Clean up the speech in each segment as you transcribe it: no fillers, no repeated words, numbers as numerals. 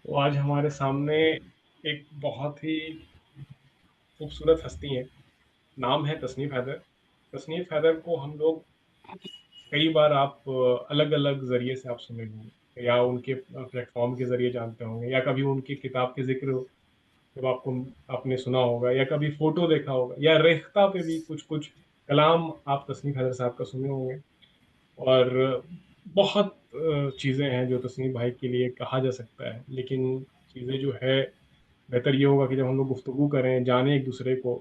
तो आज हमारे सामने एक बहुत ही खूबसूरत हस्ती है। नाम है तसनीफ़ हैदर। तसनीफ़ हैदर को हम लोग कई बार आप अलग-अलग ज़रिए से आप सुने होंगे, या उनके प्लेटफ़ॉर्म के ज़रिए जानते होंगे, या कभी उनकी किताब के ज़िक्र जब आपने सुना होगा, या कभी फ़ोटो देखा होगा, या रेख्ता पे भी कुछ-कुछ कलाम आप तसनीफ़ हैदर साहब का सुने होंगे। और बहुत चीज़ें हैं जो तसनीम भाई के लिए कहा जा सकता है, लेकिन चीज़ें जो है, बेहतर ये होगा कि जब हम लोग गुफ्तगू करें, जानें एक-दूसरे को,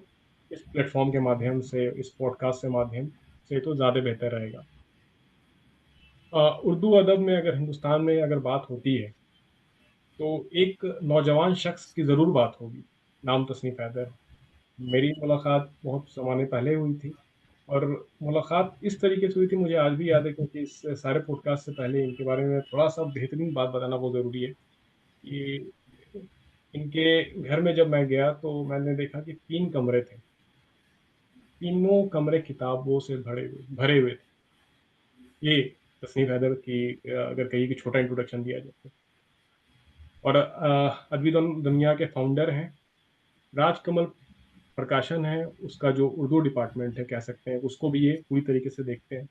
इस प्लेटफ़ॉर्म के माध्यम से, इस पॉडकास्ट के माध्यम से, तो ज़्यादा बेहतर रहेगा। उर्दू अदब में अगर हिंदुस्तान में अगर बात होती है, तो एक नौजवान शख्स की ज़रूर बात होगी, नाम तसनीफ़ हैदर है। मेरी मुलाकात बहुत ज़माने पहले हुई थी, और मुलाकात इस तरीके से हुई थी, मुझे आज भी याद है, क्योंकि इस सारे पॉडकास्ट से पहले इनके बारे में थोड़ा-सा बेहतरीन बात बताना बहुत ज़रूरी है कि इनके घर में जब मैं गया तो मैंने देखा कि 3 कमरे थे। तीनों कमरे किताबों से भरे हुए थे। ये तस्नीम हैदर की अगर कहिए कि छोटा इंट्रोडक्शन दिया जाए तो। और अदबी दुनिया के फाउंडर हैं। राजकमल प्रकाशन है, उसका जो उर्दू डिपार्टमेंट है कह सकते हैं, उसको भी ये पूरी तरीके से देखते हैं।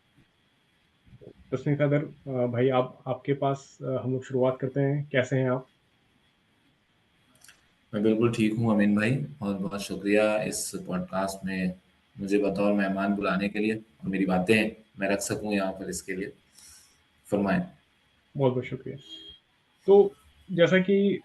तस्नीम हैदर भाई, आपके पास हम लोग शुरुआत करते हैं। कैसे हैं आप? मैं बिल्कुल ठीक हूँ अमीन भाई। बहुत बहुत शुक्रिया इस पॉडकास्ट में मुझे बतौर मेहमान बुलाने के लिए और मेरी बातें मैं रख सकूँ यहाँ पर, इसके लिए फरमाएं। बहुत-बहुत शुक्रिया। तो जैसा कि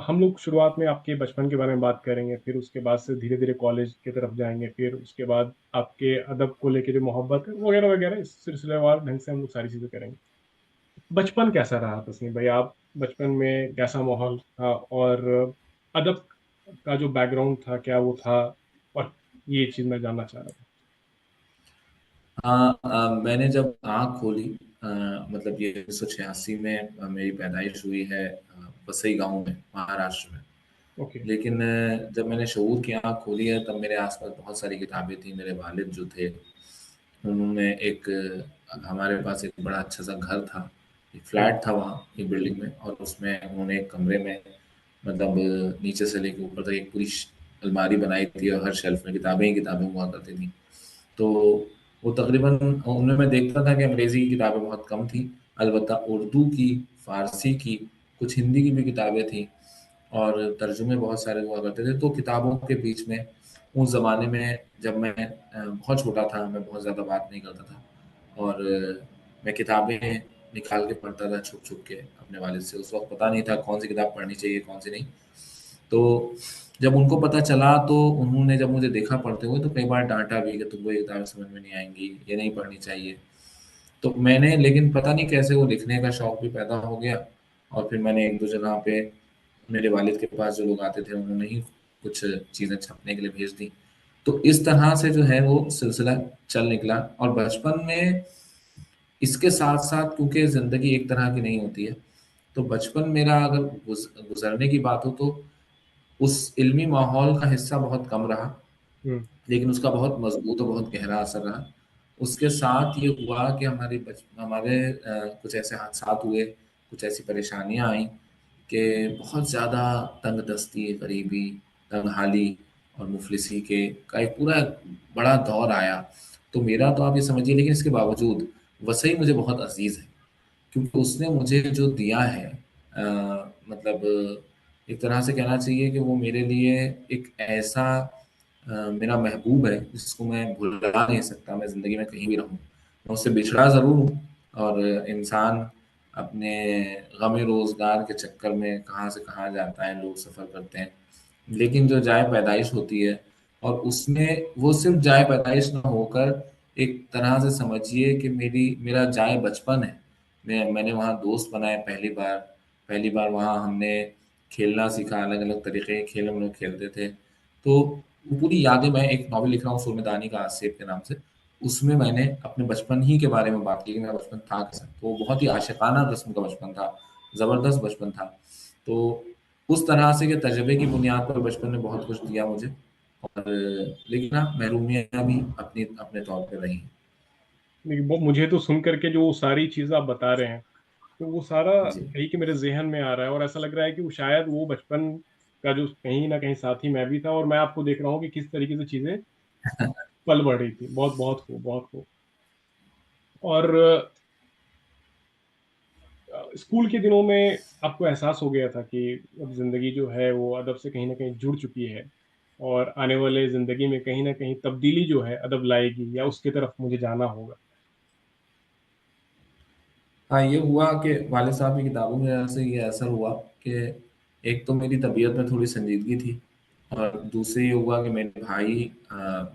हम लोग शुरुआत में आपके बचपन के बारे में बात करेंगे, फिर उसके बाद से धीरे-धीरे कॉलेज की तरफ जाएँगे, फिर उसके बाद आपके अदब को लेके जो मोहब्बत है, वगैरह-वगैरह, इस सिलसिलेवार ढंग से हम लोग सारी चीज़ें करेंगे। बचपन कैसा रहा तस्नीम भाई? आप बचपन में कैसा माहौल था, और अदब का जो बैकग्राउंड था, क्या वो था? और ये चीज़ मैं जानना चाह रहा था। हाँ, मैंने जब आँख खोली, मतलब ये 1986 में मेरी पैदाइश हुई है वसई गांव में, महाराष्ट्र में। ओके। लेकिन जब मैंने शऊर की आँख खोली है तब मेरे आसपास बहुत सारी किताबें थी। मेरे वालिद जो थे, उन्होंने एक हमारे पास एक बड़ा अच्छा सा घर था, एक हुँ, फ्लैट था वहाँ एक बिल्डिंग में, और उसमें उन्होंने एक कमरे में, मतलब नीचे से लेकर ऊपर तक एक पूरी अलमारी बनाई थी, और हर शेल्फ में किताबें ही किताबें हुआ करती थी। तो वो तकरीबन, उनमें मैं देखता था कि अंग्रेज़ी की किताबें बहुत कम थी, अलबत्ता उर्दू की, फ़ारसी की, कुछ हिंदी की भी किताबें थीं, और तर्जुमे बहुत सारे हुआ करते थे। तो किताबों के बीच में उस ज़माने में जब मैं बहुत छोटा था, मैं बहुत ज़्यादा बात नहीं करता था, और मैं किताबें निकाल के पढ़ता था छुप-छुप के अपने वालिद से। उस वक़्त पता नहीं था कौन-सी किताब पढ़नी चाहिए, कौन-सी नहीं। तो जब उनको पता चला तो उन्होंने जब मुझे देखा पढ़ते हुए तो कई बार डाँटा भी कि तुमको ये किताबें समझ में नहीं आएँगी, ये नहीं पढ़नी चाहिए। तो मैंने, लेकिन पता नहीं कैसे वो लिखने का शौक भी पैदा हो गया, और फिर मैंने 1-2 जगह पे मेरे वालिद के पास जो लोग आते थे उन्होंने ही कुछ चीज़ें छपने के लिए भेज दी। तो इस तरह से जो है वो सिलसिला चल निकला। और बचपन में इसके साथ-साथ, क्योंकि ज़िंदगी एक तरह की नहीं होती है, तो बचपन मेरा अगर गुज़रने की बात हो तो उस इल्मी माहौल का हिस्सा बहुत कम रहा, हुँ, लेकिन उसका बहुत मज़बूत और बहुत गहरा असर रहा। उसके साथ ये हुआ कि हमारे कुछ ऐसे हादसात हुए, कुछ ऐसी परेशानियाँ आईं कि बहुत ज़्यादा तंगदस्ती, गरीबी, तंगहाली और मुफ़लिसी के का एक पूरा बड़ा दौर आया। तो मेरा तो आप ये समझिए, लेकिन इसके बावजूद वसई मुझे बहुत अज़ीज़ है, क्योंकि उसने मुझे जो दिया है, मतलब एक तरह से कहना चाहिए कि वो मेरे लिए एक ऐसा मेरा महबूब है जिसको मैं भुला नहीं सकता, मैं ज़िंदगी में कहीं भी रहूँ। मैं उससे बिछड़ा ज़रूर हूँ, और इंसान अपने गम रोज़गार के चक्कर में कहाँ से कहाँ जाता है, लोग सफ़र करते हैं। लेकिन जो जाए पैदाइश होती है, और उसमें वो सिर्फ़ जाए पैदाइश ना होकर एक तरह से समझिए कि मेरा जाए बचपन है। मैंने वहाँ दोस्त बनाए पहली बार वहाँ हमने खेलना सीखा, अलग-अलग तरीके के खेल हम लोग खेलते थे। तो वो पूरी यादें, मैं एक नॉवल लिख रहा हूँ सुरमेदानी का आसेब के नाम से, उसमें मैंने अपने बचपन ही के बारे में बात की कि मेरा बचपन था कैसा। तो वो बहुत ही आशिकाना किस्म का बचपन था, ज़बरदस्त बचपन था। तो उस तरह से के तजुर्बे की बुनियाद पर बचपन ने बहुत कुछ दिया मुझे, और लेकिन हाँ, महरूमियाँ भी अपने तौर पे रही हैं। देखिए, वो मुझे तो सुन कर के जो सारी चीज़ें आप बता रहे हैं, तो वो सारा जी। कहीं के मेरे ज़हन में आ रहा है, और ऐसा लग रहा है कि वो शायद वो बचपन का जो कहीं न कहीं साथी मैं भी था, और मैं आपको देख रहा हूँ कि किस तरीके से चीज़ें पल बढ़ रही थी। बहुत, बहुत खूब, बहुत खूब। और स्कूल के दिनों में आपको एहसास हो गया था कि अब ज़िंदगी जो है वो अदब से कहीं न कहीं जुड़ चुकी है, और आने वाले ज़िंदगी में कहीं न कहीं तब्दीली जो है अदब लाएगी, या उसकी तरफ मुझे जाना होगा। हाँ, ये हुआ कि वालिद साहब की किताबों की वजह से ये असर हुआ कि एक तो मेरी तबीयत में थोड़ी संजीदगी थी, और दूसरे ये हुआ कि मेरे भाई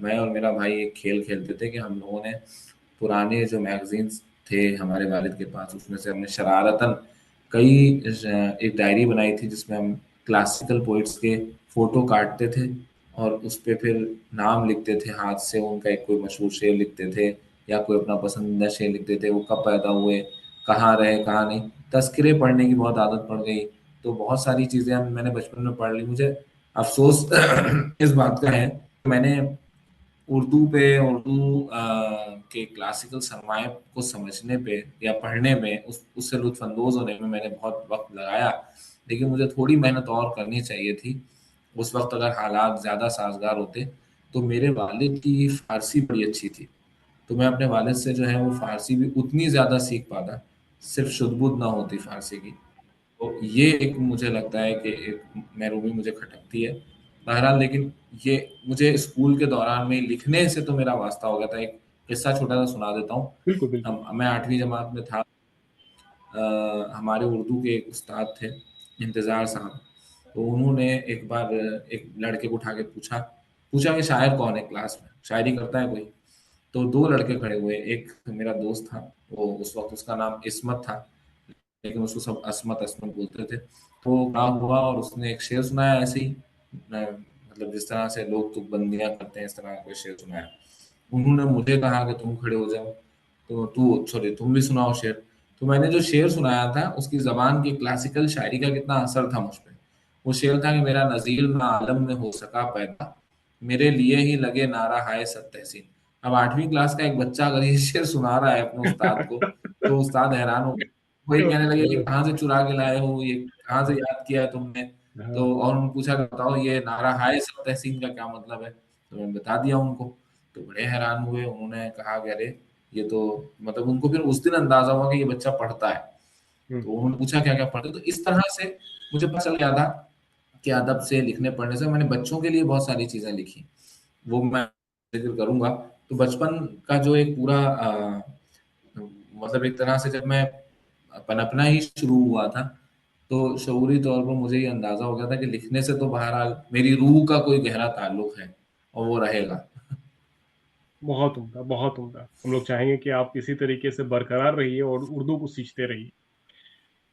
मैं और मेरा भाई एक खेल खेलते थे कि हम लोगों ने पुराने जो मैगजीन्स थे हमारे वालिद के पास, उसमें से हमने शरारतन कई एक डायरी बनाई थी जिसमें हम क्लासिकल पोइट्स के फोटो काटते थे और उस पे फिर नाम लिखते थे हाथ से, उनका एक कोई मशहूर शेर लिखते थे या कोई अपना पसंदीदा शेर लिखते थे, वो कब पैदा हुए, कहाँ रहे कहाँ नहीं। तस्करे पढ़ने की बहुत आदत पड़ गई, तो बहुत सारी चीज़ें मैंने बचपन में पढ़ ली। मुझे अफसोस इस बात का है, मैंने उर्दू के क्लासिकल सरमाए को समझने पे या पढ़ने में उससे लुत्फ अंदोज होने में मैंने बहुत वक्त लगाया, लेकिन मुझे थोड़ी मेहनत और करनी चाहिए थी। उस वक्त अगर हालात ज़्यादा साजगार होते तो मेरे वालिद की फारसी बड़ी अच्छी थी, तो मैं अपने वालिद से जो है वो फारसी भी उतनी ज़्यादा सीख पाता, सिर्फ शुद्ध-बुद्ध ना होती फारसी की। तो ये एक मुझे लगता है कि एक महरूमी मुझे खटकती है। बहरहाल, लेकिन ये मुझे स्कूल के दौरान में लिखने से तो मेरा वास्ता हो गया था। एक किस्सा छोटा-सा सुना देता हूँ। बिल्कुल, बिल्कुल। मैं 8वीं जमात में था। हमारे उर्दू के एक उस्ताद थे, इंतज़ार साहब। तो उन्होंने एक बार एक लड़के को उठा के पूछा पूछा कि शायर कौन है क्लास में? शायरी करता है कोई? तो 2 लड़के खड़े हुए, एक मेरा दोस्त था, वो उस वक़्त उसका नाम इस्मत था, लेकिन उसको सब अस्मत अस्मत बोलते थे। तो काम हुआ और उसने एक शेर सुनाया ऐसे ही, मतलब जिस तरह से लोग तुकबंदियाँ करते हैं इस तरह का कोई शेर सुनाया। उन्होंने मुझे कहा कि तुम खड़े हो जाओ, तो तुम भी सुनाओ शेर। तो मैंने जो शेर सुनाया था उसकी ज़बान की क्लासिकल शायरी का कितना असर था मुझ पे। वो शेर था कि मेरा नज़ीर ना आलम में हो सका पैदा, मेरे लिए ही लगे नारा हाय सत तहसीन। अब 8वीं क्लास का एक बच्चा अगर ये शेर सुना रहा है अपने उस्ताद को, तो उस्ताद हैरान हो गए। वही कहने लगे ये कहाँ से चुरा के लाए हो, ये कहाँ से याद किया है तुमने? तो हाँ। और उन्होंने पूछा कि बताओ ये नारा हाय सब तहसीन का क्या मतलब है? तो मैंने बता दिया उनको, तो बड़े हैरान हुए। उन्होंने कहा कि अरे ये तो, मतलब उनको फिर उस दिन अंदाजा हुआ कि ये बच्चा पढ़ता है। हुँ। तो उन्होंने पूछा क्या क्या पढ़ते हो? तो इस तरह से मुझे पता चल गया था कि अदब से लिखने पढ़ने से मैंने बच्चों के लिए बहुत सारी चीजें लिखी, वो मैं जिक्र करूंगा। तो बचपन का जो एक पूरा मतलब एक तरह से जब मैं पनपना ही शुरू हुआ था, तो शऊरी तौर पर मुझे ये अंदाजा हो गया था कि लिखने से तो बहरहाल मेरी रूह का कोई गहरा ताल्लुक है और वो रहेगा। बहुत उम्दा, बहुत उम्दा। हम लोग चाहेंगे कि आप इसी तरीके से बरकरार रहिए और उर्दू को सींचते रहिए।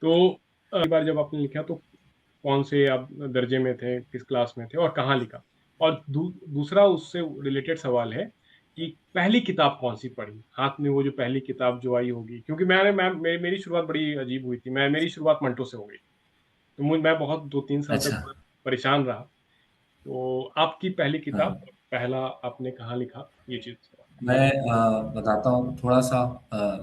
तो अगली बार जब आपने लिखा तो कौन से आप दर्जे में थे, किस क्लास में थे और कहाँ लिखा? और दूसरा उससे रिलेटेड सवाल है कि पहली किताब कौन-सी पढ़ी? हाथ में वो जो पहली किताब जो आई होगी, क्योंकि मेरी शुरुआत बड़ी अजीब हुई थी। मेरी शुरुआत मंटो से हो गई। तो मैं बहुत 2-3 साल तक अच्छा। बहुत परेशान रहा। तो आपकी पहली किताब, हाँ, पहला आपने कहाँ लिखा? ये चीज़ थोड़ा मैं बताता हूँ, थोड़ा सा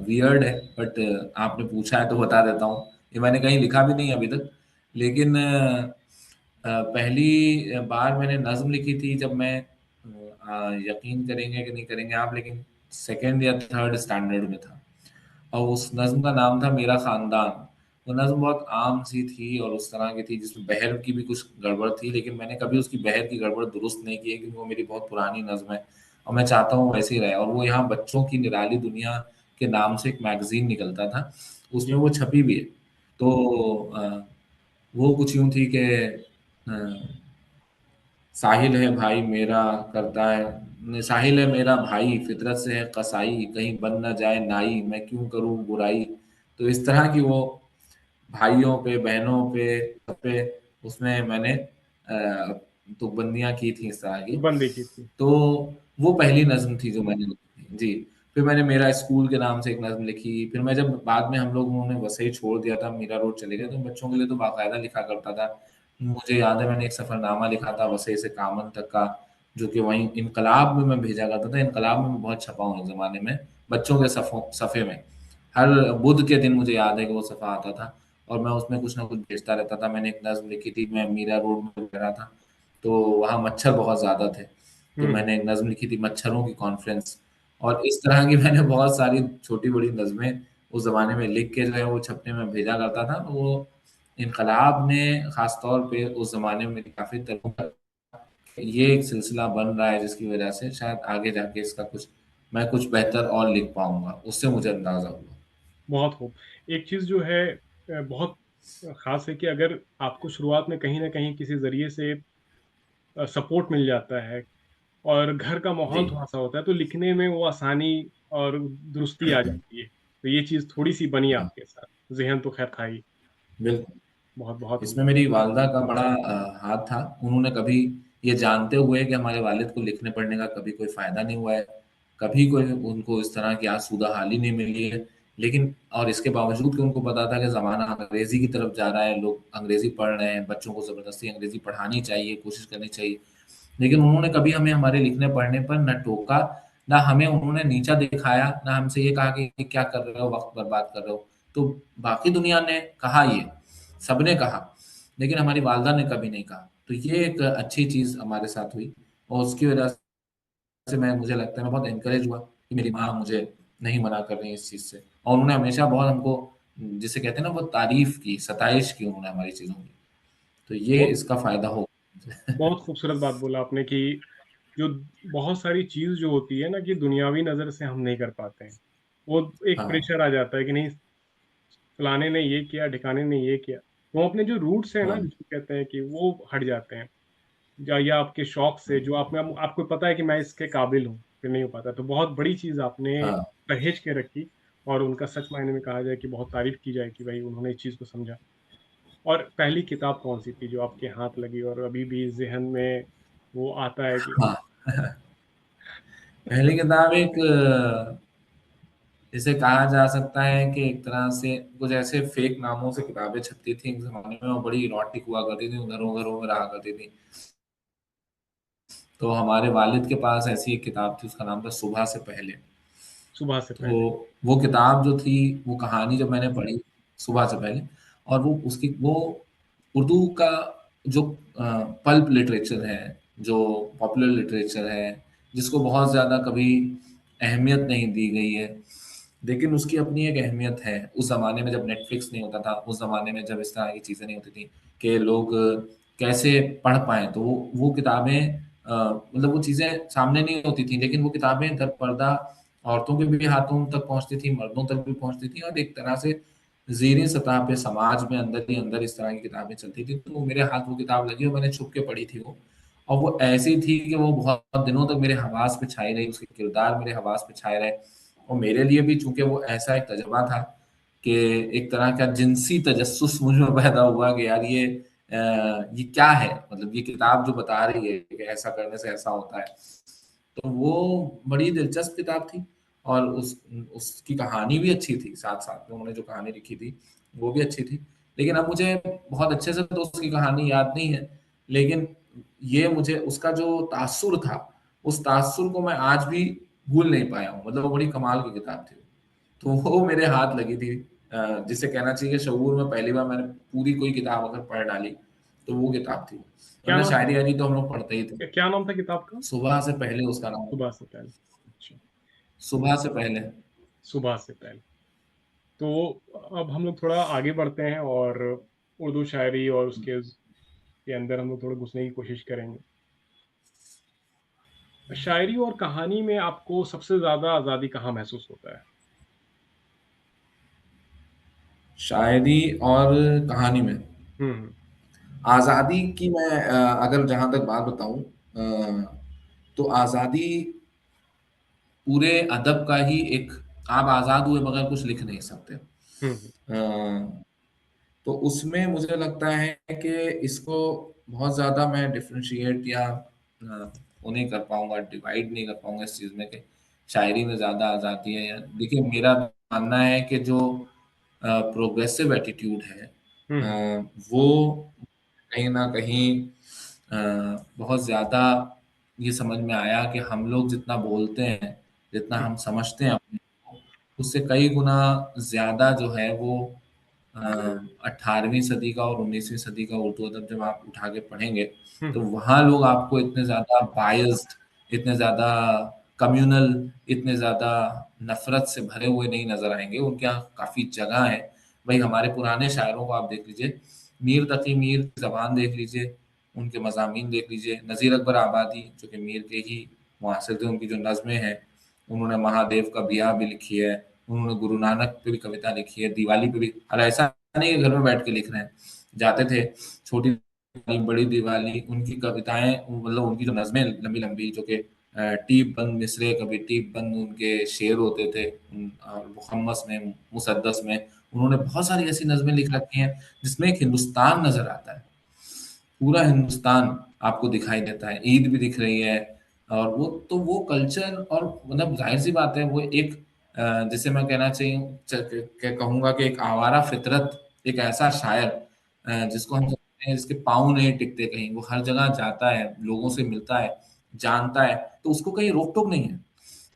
वियर्ड है, बट आपने पूछा है तो बता देता हूँ। ये मैंने कहीं लिखा भी नहीं अभी तक, लेकिन पहली बार मैंने नज्म लिखी थी जब मैं यकीन करेंगे कि नहीं करेंगे आप, लेकिन सेकंड या थर्ड स्टैंडर्ड में था, और उस नज्म का नाम था मेरा खानदान। वो नज्म बहुत आम सी थी और उस तरह की थी जिसमें बहर की भी कुछ गड़बड़ थी, लेकिन मैंने कभी उसकी बहर की गड़बड़ दुरुस्त नहीं की है, क्योंकि वो मेरी बहुत पुरानी नज्म है और मैं चाहता हूँ वैसे ही रहे। और वो यहाँ बच्चों की निराली दुनिया के नाम से एक मैगजीन निकलता था, उसमें जी। वो छपी भी है। तो वो कुछ यूं थी कि साहिल है भाई मेरा करता है, साहिल है मेरा भाई फितरत से है कसाई, कहीं बन न जाए नाई मैं क्यों करूं बुराई। तो इस तरह की वो भाइयों पे बहनों पे सब पे उसमें मैंने तुकबंदियां की थी इस तरह की। बंद देखी थी। तो वो पहली नज्म थी जो मैंने लिखी थी। जी। फिर मैंने मेरा स्कूल के नाम से एक नज्म लिखी। फिर मैं जब बाद में हम लोग उन्होंने वसई छोड़ दिया था, मीरा रोड चले गए, तो बच्चों के लिए तो बाकायदा लिखा करता था। मुझे याद है मैंने एक सफरनामा लिखा था वसई से कामन तक का, जो कि वहीं इनकलाब में मैं भेजा करता था। इनकलाब में मैं बहुत छपा हूँ एक जमाने में, बच्चों के सफों सफ़े में। हर बुध के दिन मुझे याद है कि वो सफ़ा आता था और मैं उसमें कुछ ना कुछ भेजता रहता था। मैंने एक नज़्म लिखी थी, मैं मीरा रोड में रह रहा था, तो वहाँ मच्छर बहुत ज़्यादा थे, तो हुँ, मैंने एक नज़्म लिखी थी मच्छरों की कॉन्फ्रेंस। और इस तरह की मैंने बहुत सारी छोटी-बड़ी नज़्में उस ज़माने में लिख के जो है वो छपने में भेजा करता था। तो वो इनकलाब ने ख़ास तौर पे उस ज़माने में मेरी काफ़ी तरह ये एक सिलसिला बन रहा है जिसकी वजह से शायद आगे जाके इसका कुछ मैं कुछ बेहतर और लिख पाऊँगा, उससे मुझे अंदाज़ा हुआ। बहुत खूब। एक चीज़ जो है बहुत ख़ास है कि अगर आपको शुरुआत में कहीं न कहीं किसी ज़रिए से सपोर्ट मिल जाता है और घर का जी। माहौल थोड़ा-सा होता है, तो लिखने में वो आसानी और दुरुस्ती आ जाती है। तो ये चीज़ थोड़ी-सी बनी हाँ, आपके साथ। ज़ेहन तो ख़ैर था ही। बिल्कुल। बहुत इसमें खूब। मेरी वालदा का बड़ा हाथ था। उन्होंने कभी ये जानते हुए कि हमारे वालिद को लिखने-पढ़ने का कभी कोई फ़ायदा नहीं हुआ है, कभी कोई उनको इस तरह की आसूदा हाली नहीं मिली है, लेकिन और इसके बावजूद कि उनको पता था कि ज़माना अंग्रेज़ी की तरफ जा रहा है, लोग अंग्रेज़ी पढ़ रहे हैं, बच्चों को ज़बरदस्ती अंग्रेज़ी पढ़ानी चाहिए, कोशिश करनी चाहिए। लेकिन उन्होंने कभी हमें हमारे लिखने-पढ़ने पर ना टोका, ना हमें उन्होंने नीचा दिखाया, ना हमसे ये कहा कि क्या कर रहे हो, वक़्त बर्बाद कर रहे हो। तो बाकी दुनिया ने कहा ये, सबने कहा, लेकिन हमारी वालदा ने कभी नहीं कहा। तो ये एक अच्छी चीज़ हमारे साथ हुई और उसकी वजह से मैं मुझे लगता है मैं बहुत एनकरेज हुआ कि मेरी माँ मुझे नहीं मना कर रही है इस चीज़ से और उन्होंने हमेशा बहुत हमको जिसे कहते हैं ना वो तारीफ़ की, सताइश की उन्होंने हमारी चीज़ों की। तो ये बहुत इसका फ़ायदा हो बहुत खूबसूरत बात बोला आपने कि जो बहुत सारी चीज़ जो होती है ना कि दुनियावी नज़र से हम नहीं कर पाते हैं। वो एक हाँ, प्रेशर आ जाता है कि नहीं फलाने ने ये किया, ढिकाने ने ये किया। वो अपने जो रूट्स हैं ना हाँ, जिसको कहते हैं कि वो हट जाते हैं। या आपके शौक से जो आप में आपको पता है कि मैं इसके काबिल हूँ, फिर नहीं हो पाता। तो बहुत बड़ी चीज़ आपने हाँ। सहेज के रखी और उनका सच मायने में कहा जाए कि बहुत तारीफ़ की जाए कि भाई उन्होंने इस चीज़ को समझा। और पहली किताब कौन-सी थी जो आपके हाथ लगी और अभी भी ज़ेहन में वो आता है कि हाँ, पहली किताब एक जिसे कहा जा सकता है कि एक तरह से कुछ ऐसे फेक नामों से किताबें छपती थी एक ज़माने में और बड़ी इरोटिक हुआ करती थी, घरों-घरों में रहा करती थी। तो हमारे वालिद के पास ऐसी एक किताब थी, उसका नाम था सुबह से पहले। सुबह से पहले। तो वो किताब जो थी, वो कहानी जब मैंने पढ़ी सुबह से पहले और वो उर्दू का जो पल्प लिटरेचर है, जो पॉपुलर लिटरेचर है, जिसको बहुत ज़्यादा कभी अहमियत नहीं दी गई है, लेकिन उसकी अपनी एक अहमियत है। उस ज़माने में जब नेटफ्लिक्स नहीं होता था, उस ज़माने में जब इस तरह की चीज़ें नहीं होती थी कि लोग कैसे पढ़ पाएँ, तो वो किताबें मतलब वो चीज़ें सामने नहीं होती थी, लेकिन वो किताबें दर पर्दा औरतों के भी हाथों तक पहुँचती थी, मर्दों तक भी पहुँचती थी और एक तरह से ज़ेरे सतह पे समाज में अंदर ही अंदर इस तरह की किताबें चलती थी। तो मेरे हाथ वो किताब लगी और मैंने छुप के पढ़ी थी वो। और वो ऐसी थी कि वो बहुत दिनों तक मेरे हवास पे छाई रही, उसके किरदार मेरे हवास पे छाए रहे। और मेरे लिए भी चूँकि वो ऐसा एक तजुर्बा था कि एक तरह का जिनसी तजस्सुस मुझ में पैदा हुआ कि यार ये क्या है? मतलब ये किताब जो बता रही है कि ऐसा करने से ऐसा होता है। तो वो बड़ी दिलचस्प किताब थी और उसकी कहानी भी अच्छी थी साथ-साथ में उन्होंने जो कहानी लिखी थी, वो भी अच्छी थी। लेकिन अब मुझे बहुत अच्छे से तो उसकी कहानी याद नहीं है, लेकिन ये मुझे उसका जो तासुर था, उस तासुर को मैं आज भी भूल नहीं पाया हूँ। मतलब वो बड़ी कमाल की किताब थी। तो वो मेरे हाथ लगी थी जिसे कहना चाहिए शऊर में पहली बार मैंने पूरी कोई किताब अगर पढ़ डाली, तो वो किताब थी। क्या वरना नाम शायरी-वायरी तो हम लोग पढ़ते ही थे। क्या नाम था किताब का? सुबह से पहले उसका नाम था। सुबह से पहले। अच्छा, सुबह से पहले। सुबह से पहले। तो अब हम लोग थोड़ा आगे बढ़ते हैं और उर्दू शायरी और उसके के अंदर हम लोग थोड़ा घुसने की कोशिश करेंगे। शायरी और कहानी में आपको सबसे ज़्यादा आज़ादी कहाँ महसूस होता है? शायरी और कहानी में हुँ, हुँ। आज़ादी की मैं अगर जहाँ तक बात बताऊँ तो आज़ादी पूरे अदब का ही एक आप आज़ाद हुए मगर कुछ लिख नहीं सकते। हुँ, हुँ। तो उसमें मुझे लगता है कि इसको बहुत ज़्यादा मैं डिफरेंशिएट या वो नहीं कर पाऊँगा, डिवाइड नहीं कर पाऊँगा इस चीज़ में कि शायरी में ज़्यादा आज़ादी है या देखिए मेरा मानना है कि जो प्रोग्रेसिव एटीट्यूड है हुँ, हुँ। वो कहीं न कहीं बहुत ज़्यादा ये समझ में आया कि हम लोग जितना बोलते हैं, जितना हुँ, हम समझते हैं अपने को, उससे कई गुना ज्यादा जो है वो 18वीं सदी का और 19वीं सदी का उर्दू अदब जब आप उठा के पढ़ेंगे, हुँ, तो हुँ। वहाँ लोग आपको इतने ज्यादा बायस्ड, इतने ज्यादा कम्युनल, इतने ज्यादा नफरत से भरे हुए नहीं नजर आएंगे। उनके यहाँ काफी जगह है। भाई हमारे पुराने शायरों को आप देख लीजिए, मीर तकी मीर की जबान देख लीजिए, उनके मज़ामीन देख लीजिए। नज़ीर अकबर आबादी जो कि मीर के ही मुआसिर थे, उनकी जो नज़में हैं, उन्होंने महादेव का बिया भी लिखी है, उन्होंने गुरु नानक पे भी कविता लिखी है, दिवाली पे भी। और ऐसा नहीं कि घर में बैठ के लिख रहे हैं, जाते थे छोटी दिवाली, बड़ी दिवाली, उनकी कविताएं, मतलब उनकी जो नज़में लंबी लंबी जो कि टीप बंद मिसरे, कभी टीप बंद उनके शेर होते थे, और मुखम्मस में, मुसद्दस में उन्होंने बहुत सारी ऐसी नज़में लिख रखी हैं जिसमें एक हिंदुस्तान नजर आता है, पूरा हिंदुस्तान आपको दिखाई देता है, ईद भी दिख रही है। और वो तो वो कल्चर, और मतलब जाहिर सी बात है वो एक जिसे मैं कहना चाहिए कहूंगा कि एक आवारा फितरत, एक ऐसा शायर जिसको हम समझते हैं, जिसके पाँव नहीं टिकते कहीं, वो हर जगह जाता है, लोगों से मिलता है, जानता है, तो उसको कहीं रोक टोक नहीं है।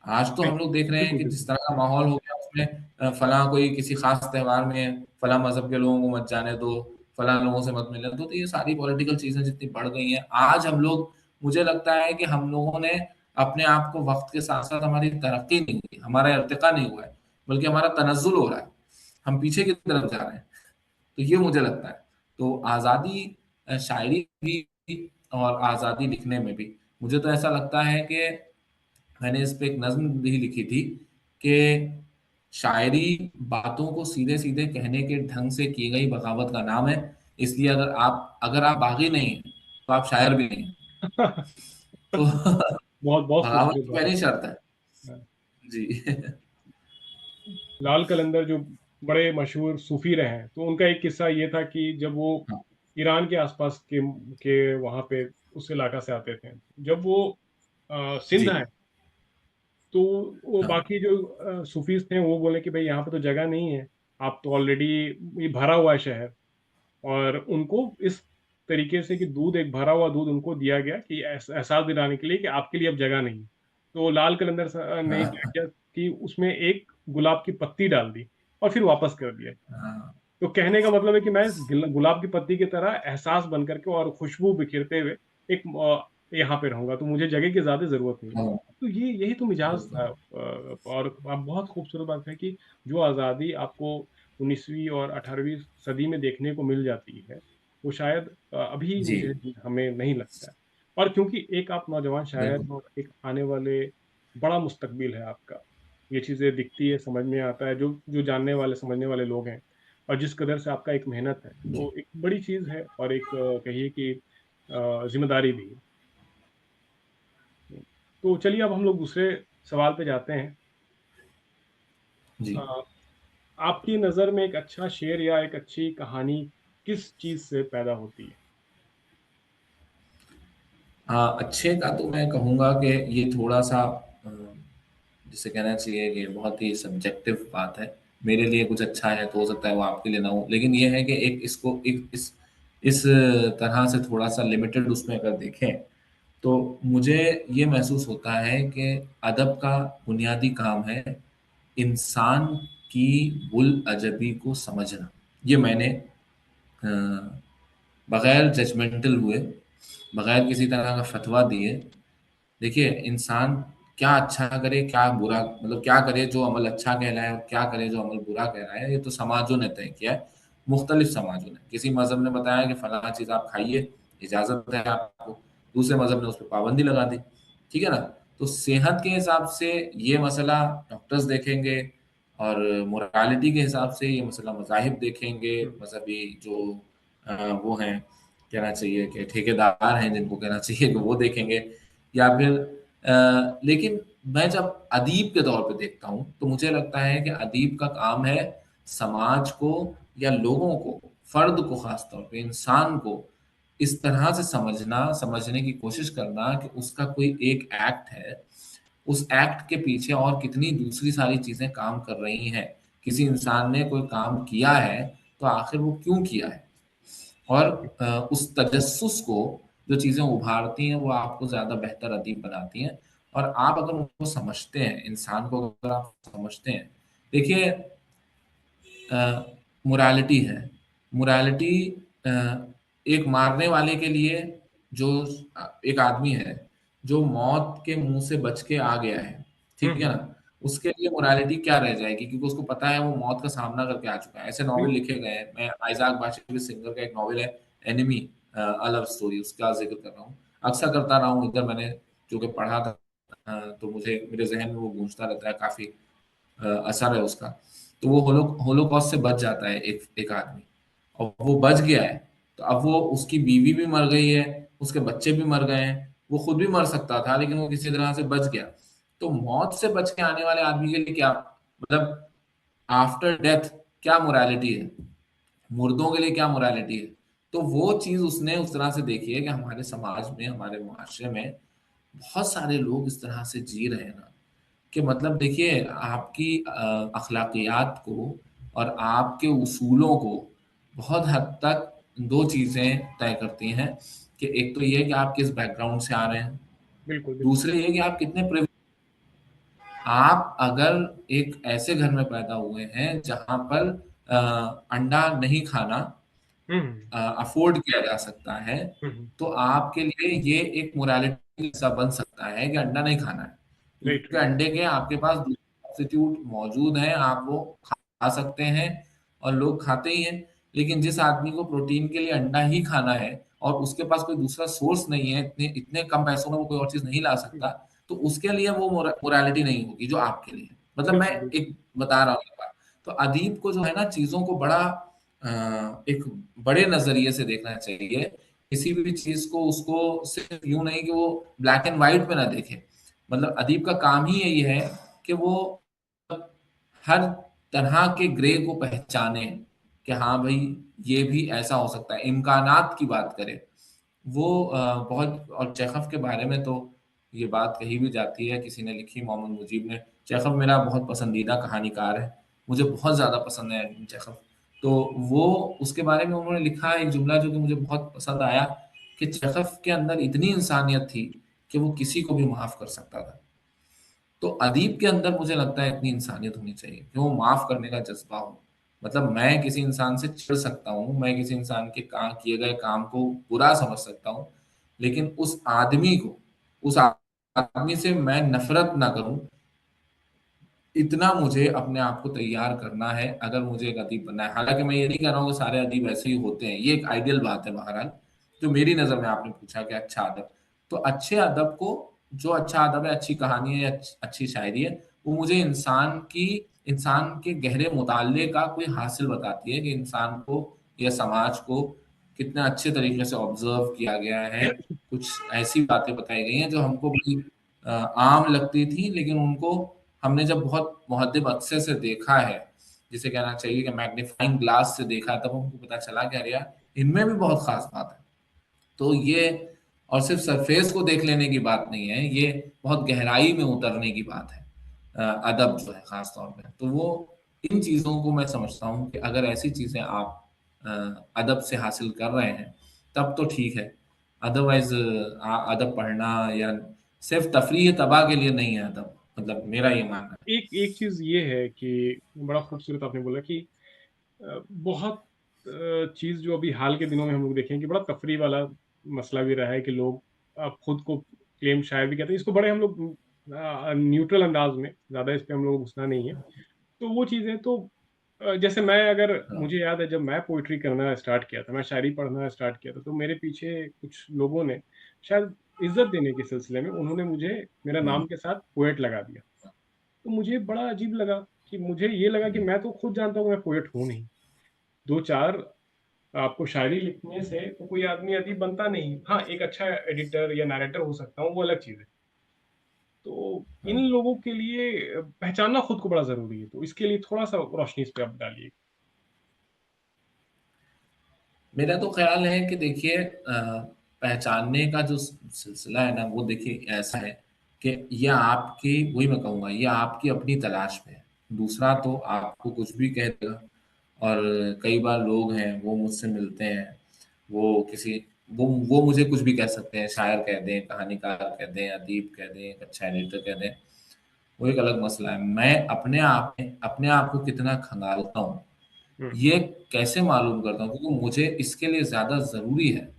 आज तो हम बिल्कुल, लोग देख रहे हैं बिल्कुल, कि जिस बिल्कुल। तरह का माहौल हो गया उसमें फला कोई किसी खास त्योहार में फला मजहब के लोगों को मत जाने दो, फला लोगों से मत मिलने दो, तो ये सारी पॉलिटिकल चीजें जितनी बढ़ गई हैं आज हम लोग, मुझे लगता है कि हम लोगों ने अपने आप को वक्त के साथ साथ, हमारी तरक्की नहीं हुई, हमारा इर्तिका नहीं हुआ है, बल्कि हमारा तनज्जुल हो रहा है, हम पीछे की तरफ जा रहे हैं। तो ये मुझे लगता है। तो आज़ादी शायरी भी और आज़ादी लिखने में भी मुझे तो ऐसा लगता है कि मैंने इस पे एक नज्म भी लिखी थी कि शायरी बातों को सीधे सीधे कहने के ढंग से की गई बगावत का नाम है। इसलिए अगर आप बागी नहीं हैं तो आप शायर भी नहीं हैं। तो बहुत बहुत बगावत खूबसूरत की बात पहली है। शर्त है। हाँ। जी। लाल कलंदर जो बड़े मशहूर सूफ़ी रहे हैं, तो उनका एक किस्सा ये था कि जब वो हाँ। ईरान के आस-पास के वहाँ पे उस इलाका से आते थे। जब वो सिंध जी। आए, तो वो हाँ। बाकी जो सूफ़ीज़ थे, वो बोले कि भई यहाँ पे तो जगह नहीं है, आप तो ऑलरेडी ये भरा हुआ है शहर। और उनको इस तरीके से कि दूध, एक भरा हुआ दूध उनको दिया गया कि एहसास दिलाने के लिए कि आपके लिए अब जगह नहीं है। तो लाल कलंदर ने क्या हाँ। किया कि उसमें एक गुलाब की पत्ती डाल दी और फिर वापस कर दिया। हाँ। तो कहने का मतलब है कि मैं इस गुलाब की पत्ती की तरह एहसास बन करके और खुशबू बिखेरते हुए एक यहाँ पे रहूँगा, तो मुझे जगह की ज़्यादा ज़रूरत नहीं है। हाँ, तो ये यही तो मिजाज था। बिल्कुल। और अब बहुत खूबसूरत बात है कि जो आज़ादी आपको 19वीं और 18वीं सदी में देखने को मिल जाती है, वो शायद अभी जी। मुझे हमें नहीं लगता है। और क्योंकि एक आप नौजवान शायर बिल्कुल। हो, एक आने वाले बड़ा मुस्तकबिल है आपका। ये चीज़ें दिखती है, समझ में आता है, जो जो जानने वाले, समझने वाले लोग हैं। और जिस कदर से आपका एक मेहनत है, जी। तो एक बड़ी चीज़ है और एक कहिए कि ज़िम्मेदारी भी है। तो चलिए अब हम लोग दूसरे सवाल पे जाते हैं। जी। अ, आपकी नज़र में एक अच्छा शेर या एक अच्छी कहानी किस चीज़ से पैदा होती है? हाँ, अच्छे का तो मैं कहूँगा कि ये थोड़ा-सा जिसे कहना चाहिए कि बहुत ही सब्जेक्टिव बात है। मेरे लिए कुछ अच्छा है तो हो सकता है वो आपके लिए ना हो। लेकिन ये है कि एक इसको एक इस तरह से थोड़ा-सा लिमिटेड उसमें अगर देखें, तो मुझे ये महसूस होता है कि अदब का बुनियादी काम है इंसान की बुल अजबी को समझना। ये मैंने अ, बगैर जजमेंटल हुए, बगैर किसी तरह का फतवा दिए, देखिए इंसान क्या अच्छा करे, क्या बुरा, मतलब क्या करे जो अमल अच्छा कहलाए और क्या करे जो अमल बुरा कहलाए, ये तो समाजों ने तय किया है। मुख्तलिफ समाजों ने, किसी मजहब ने बताया कि फलाना चीज़ आप खाइए, इजाज़त है आपको, दूसरे मजहब ने उस पर पाबंदी लगा दी। ठीक है ना? तो सेहत के हिसाब से ये मसला डॉक्टर्स देखेंगे, और मोरालिटी के हिसाब से ये मसला मज़ाहिब देखेंगे, हुँ, मजहबी जो वो हैं, कहना चाहिए कि ठेकेदार हैं जिनको कहना चाहिए कि वो देखेंगे, या फिर लेकिन मैं जब अदीब के तौर पे देखता हूँ तो मुझे लगता है कि अदीब का काम है समाज को या लोगों को, फर्द को, खास तौर पे इंसान को इस तरह से समझना, समझने की कोशिश करना कि उसका कोई एक एक्ट है, उस एक्ट के पीछे और कितनी दूसरी सारी चीजें काम कर रही हैं। किसी इंसान ने कोई काम किया है तो आखिर वो क्यों किया है, और उस तजस्सुस को, जो चीज़ें उभारती हैं वो आपको ज़्यादा बेहतर अदीब बनाती हैं। और आप अगर उनको समझते हैं, इंसान को अगर आप समझते हैं, देखिए, मोरालिटी है। मोरालिटी एक मारने वाले के लिए, जो एक आदमी है जो मौत के मुंह से बच के आ गया है, हुँ, ठीक है हुँ। ना, उसके लिए मोरालिटी क्या रह जाएगी, क्योंकि उसको पता है वो मौत का सामना करके आ चुका है। ऐसे नॉवेल बिल्कुल। लिखे गए हैं। मैं आइजाक बाशिर सिंगर का एक नॉवेल है, एनिमी, अ लव स्टोरी, उसका जिक्र कर रहा हूँ। अक्सर करता रहा हूँ इधर, मैंने जो कि पढ़ा था, तो मुझे मेरे जहन में वो गूंजता रहता है, काफी असर है उसका। तो वो होलोकॉस्ट से बच जाता है एक एक आदमी, और वो बच गया है। तो अब वो, उसकी बीवी भी मर गई है, उसके बच्चे भी मर गए हैं, वो खुद भी मर सकता था, लेकिन वो किसी तरह से बच गया। तो मौत से बच के आने वाले आदमी के लिए क्या, मतलब आफ्टर डेथ क्या मोरालिटी है, मुर्दों के लिए क्या मोरालिटी है। तो वो चीज उसने उस तरह से देखी है कि हमारे समाज में, हमारे मुआशरे में बहुत सारे लोग इस तरह से जी रहे हैं ना, कि मतलब देखिए, आपकी अखलाकियात को और आपके उसूलों को बहुत हद तक दो चीज़ें तय करती हैं, कि एक तो ये है कि आप किस बैकग्राउंड से आ रहे हैं, बिल्कुल, बिल्कुल। दूसरे ये कि आप कितने आप अगर एक ऐसे घर में पैदा हुए हैं जहाँ पर अंडा नहीं खाना हुँ, हुँ। अफोर्ड किया जा सकता है, हुँ, हुँ। तो आपके लिए ये एक मोरालिटी हिस्सा बन सकता है कि अंडा नहीं खाना है, राइट, क्योंकि राइट। अंडे के आपके पास सब्स्टिट्यूट मौजूद हैं, आप वो खा सकते हैं, और लोग खाते ही हैं। लेकिन जिस आदमी को प्रोटीन के लिए अंडा ही खाना है, और उसके पास कोई दूसरा सोर्स नहीं है, इतने इतने कम पैसों में वो कोई और चीज नहीं ला हुँ। सकता, तो उसके लिए वो मोरालिटी नहीं होगी जो आपके लिए है। मतलब मैं बिल्कुल, बिल्कुल। एक बता रहा हूँ ये बात। तो अदीब को जो है ना, चीजों को बड़ा एक बड़े नजरिए से देखना चाहिए। किसी भी चीज को उसको सिर्फ यूं नहीं कि वो ब्लैक एंड व्हाइट में ना देखे। मतलब अदीब का काम ही यही है कि वो हर तरह के ग्रे को पहचाने, कि हाँ भाई, ये भी ऐसा हो सकता है, इम्कानात की बात करे वो। बहुत, और चेखव के बारे में तो ये बात कही भी जाती है, किसी ने लिखी, मोहम्मद मुजीब ने। चेखव मेरा बहुत पसंदीदा कहानीकार है, मुझे बहुत ज़्यादा पसंद है चेखव। तो वो, उसके बारे में उन्होंने लिखा एक जुमला जो कि मुझे बहुत पसंद आया, कि चेखव के अंदर इतनी इंसानियत थी कि वो किसी को भी माफ़ कर सकता था। तो अदीब के अंदर मुझे लगता है इतनी इंसानियत होनी चाहिए कि वो माफ़ करने का जज्बा हो। मतलब मैं किसी इंसान से चिढ़ सकता हूँ, मैं किसी इंसान के काम किए गए काम को बुरा समझ सकता हूँ, लेकिन उस आदमी को, उस आदमी से मैं नफ़रत ना करूँ, इतना मुझे अपने आप को तैयार करना है, अगर मुझे एक अदीब बनना है। हालाँकि मैं ये नहीं कह रहा हूँ कि सारे अदीब ऐसे ही होते हैं, ये एक आइडियल बात है बहरहाल, जो मेरी नज़र में। आपने पूछा कि अच्छा अदब, तो अच्छे अदब को, जो अच्छा अदब है, अच्छी कहानी है या अच्छी शायरी है, वो मुझे इंसान के गहरे मुताले का कोई हासिल बताती है, कि इंसान को या समाज को कितने अच्छे तरीके से ऑब्जर्व किया गया है। कुछ ऐसी बातें बताई गई हैं जो हमको बड़ी आम लगती थी, लेकिन उनको हमने जब बहुत मुहद्दिब अक्से से देखा है, जिसे कहना चाहिए कि मैग्नीफाइंग ग्लास से देखा, तब हमको पता चला कि अरे यार, इनमें भी बहुत खास बात है। तो ये, और सिर्फ सरफेस को देख लेने की बात नहीं है, ये बहुत गहराई में उतरने की बात है। अदब जो है खास तौर पे, तो वो, इन चीज़ों को मैं समझता हूँ कि अगर ऐसी चीज़ें आप अ, अदब से हासिल कर रहे हैं, तब तो ठीक है। अदरवाइज अदब पढ़ना या सिर्फ तफरीह तबाह के लिए नहीं है अदब, मतलब मेरा ये मानना है। एक एक चीज़ ये है कि बड़ा खूबसूरत आपने बोला कि बहुत चीज़ जो अभी हाल के दिनों में हम लोग देखें कि बड़ा तफ़रीह वाला मसला भी रहा है कि लोग खुद को क्लेम शायर भी कहते हैं। इसको बड़े हम लोग न्यूट्रल अंदाज़ में, ज़्यादा इस पे हम लोगों को घुसना नहीं है। तो वो चीज़ें तो जैसे मैं अगर हाँ। मुझे याद है जब मैं पोएट्री करना स्टार्ट किया था, मैं शायरी पढ़ना स्टार्ट किया था, तो मेरे पीछे कुछ लोगों ने शायद इज़्ज़त देने के सिलसिले में उन्होंने मुझे मेरा हम्म, नाम के साथ पोएट लगा दिया। तो मुझे बड़ा अजीब लगा कि मुझे ये लगा कि हम्म, मैं तो खुद जानता हूँ मैं पोएट हूँ नहीं। 2-4 आपको शायरी लिखने से तो कोई आदमी अदीब बनता नहीं। हाँ, एक अच्छा एडिटर या नैरेटर हो सकता हूँ, वो अलग चीज़ है। तो इन हाँ। लोगों के लिए पहचानना खुद को बड़ा ज़रूरी है। तो इसके लिए थोड़ा-सा रोशनी इस पे आप डालिए। मेरा तो ख्याल है कि देखिए, पहचानने का जो सिलसिला है ना, वो देखिए ऐसा है कि ये आपकी, वही मैं कहूँगा, ये आपकी अपनी तलाश में है। दूसरा तो आपको कुछ भी कह देगा, और कई बार लोग हैं, वो मुझसे मिलते हैं, वो किसी, वो मुझे कुछ भी कह सकते हैं, शायर कह दें, कहानीकार कह दें, अदीब कह दें, एक अच्छा एडिटर कह दें। वो एक अलग मसला है। मैं अपने आप को कितना खंगालता हूँ, हुँ, ये कैसे मालूम करता हूँ, क्योंकि मुझे इसके लिए ज़्यादा ज़रूरी है।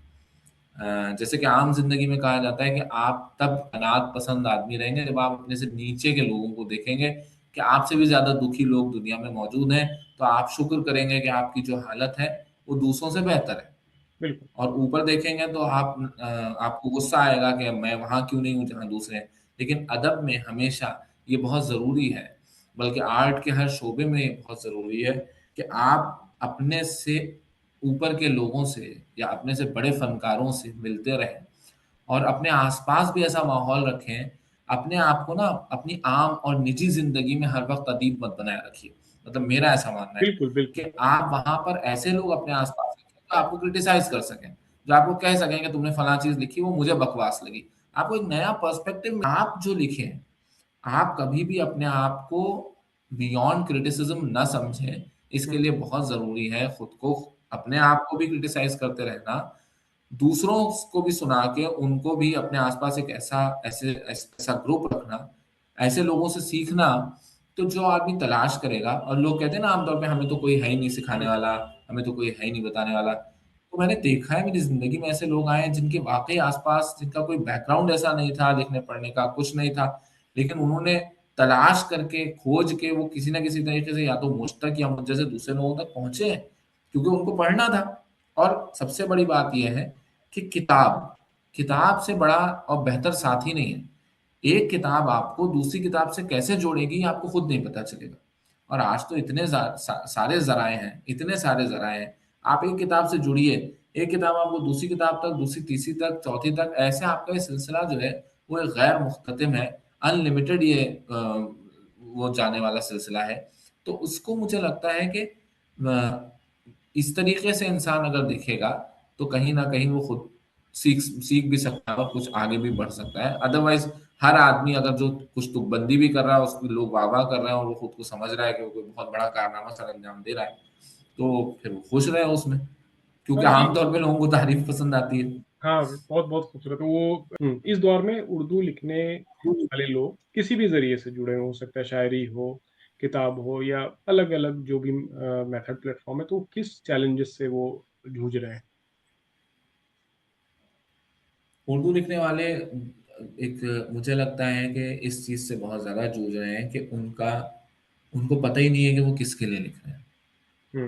जैसे कि आम ज़िंदगी में कहा जाता है कि आप तब अनाथ पसंद आदमी रहेंगे जब आप अपने से नीचे के लोगों को देखेंगे कि आपसे भी ज़्यादा दुखी लोग दुनिया में मौजूद हैं, तो आप शुक्र करेंगे कि आपकी जो हालत है, वो दूसरों से बेहतर है। बिल्कुल, और ऊपर देखेंगे तो आपको गुस्सा आएगा कि मैं वहाँ क्यों नहीं हूँ जहाँ दूसरे हैं। लेकिन अदब में हमेशा ये बहुत ज़रूरी है, बल्कि आर्ट के हर शोबे में ये बहुत ज़रूरी है कि आप अपने से ऊपर के लोगों से या अपने से बड़े फनकारों से मिलते रहें और अपने आसपास भी ऐसा माहौल रखें। अपने आप को ना अपनी आम और निजी ज़िंदगी में हर वक़्त अदीब मत बनाए रखिए। मतलब मेरा ऐसा मानना है बिल्कुल, बिल्कुल। कि आप वहाँ पर ऐसे लोग अपने आस-पास रखें जो आपको क्रिटिसाइज़ कर सकें, जो आपको कह सकें कि तुमने फलाँ चीज़ लिखी वो मुझे बकवास लगी। आपको एक नया पर्सपेक्टिव आप जो लिखें, आप कभी भी अपने आप को बियॉन्ड क्रिटिसिज़्म ना समझें। इसके हुँ, लिए बहुत ज़रूरी है खुद को अपने आप को भी क्रिटिसाइज़ करते रहना, दूसरों को भी सुना के उनको भी अपने आस-पास एक ऐसा ग्रुप रखना, ऐसे लोगों से सीखना, तो जो आदमी तलाश करेगा और लोग कहते हैं ना आम तौर पे हमें तो कोई है ही नहीं सिखाने हुँ, वाला, हमें तो कोई है ही नहीं बताने वाला। तो मैंने देखा है मेरी ज़िंदगी में ऐसे लोग आए हैं जिनके वाक़ई आस-पास जिनका कोई बैकग्राउंड ऐसा नहीं था लिखने-पढ़ने का, कुछ नहीं था, लेकिन उन्होंने तलाश करके, खोज के वो किसी न किसी तरीके से या तो मुझ तक या मुझ जैसे दूसरे लोगों तक पहुँचे हैं, क्योंकि उनको पढ़ना था। और सबसे बड़ी बात ये है कि किताब से बड़ा और बेहतर साथी नहीं है। एक किताब आपको दूसरी किताब से कैसे जोड़ेगी, आपको खुद नहीं पता चलेगा। और आज तो इतने सारे ज़राए हैं, इतने सारे ज़राए हैं। आप एक किताब से जुड़िए, एक किताब आपको दूसरी किताब तक, दूसरी तीसरी तक, चौथी तक, ऐसे आपका ये सिलसिला जो है, वो एक गैर मुख्ततिम है। अनलिमिटेड ये वो जाने वाला सिलसिला है। तो उसको मुझे लगता है कि इस तरीके से इंसान अगर देखेगा, तो कहीं न कहीं वो खुद सीख सीख भी सकता है और कुछ आगे भी बढ़ सकता है। अदरवाइज़ हर आदमी अगर जो कुछ तुकबंदी भी कर रहा है, उसको लोग वाह-वाह कर रहे हैं और वो खुद को समझ रहा है कि वो कोई बहुत बड़ा कारनामा सर अंजाम दे रहा है, तो फिर वो खुश रहे उसमें। हाँ, क्योंकि ये आम तौर पे लोगों को तारीफ़ पसंद आती है। हाँ, बहुत-बहुत खूबसूरत है वो। इस दौर में उर्दू लिखने वाले लोग किसी भी ज़रिए से जुड़े हो सकता है शायरी हो, किताब हो या अलग-अलग जो भी मेथड प्लेटफ़ॉर्म है, तो किस चैलेंजेस से वो जूझ रहे हैं? उर्दू लिखने वाले एक मुझे लगता है कि इस चीज़ से बहुत ज़्यादा जूझ रहे हैं कि उनको पता ही नहीं है कि वो किसके लिए लिख रहे हैं। हुँ,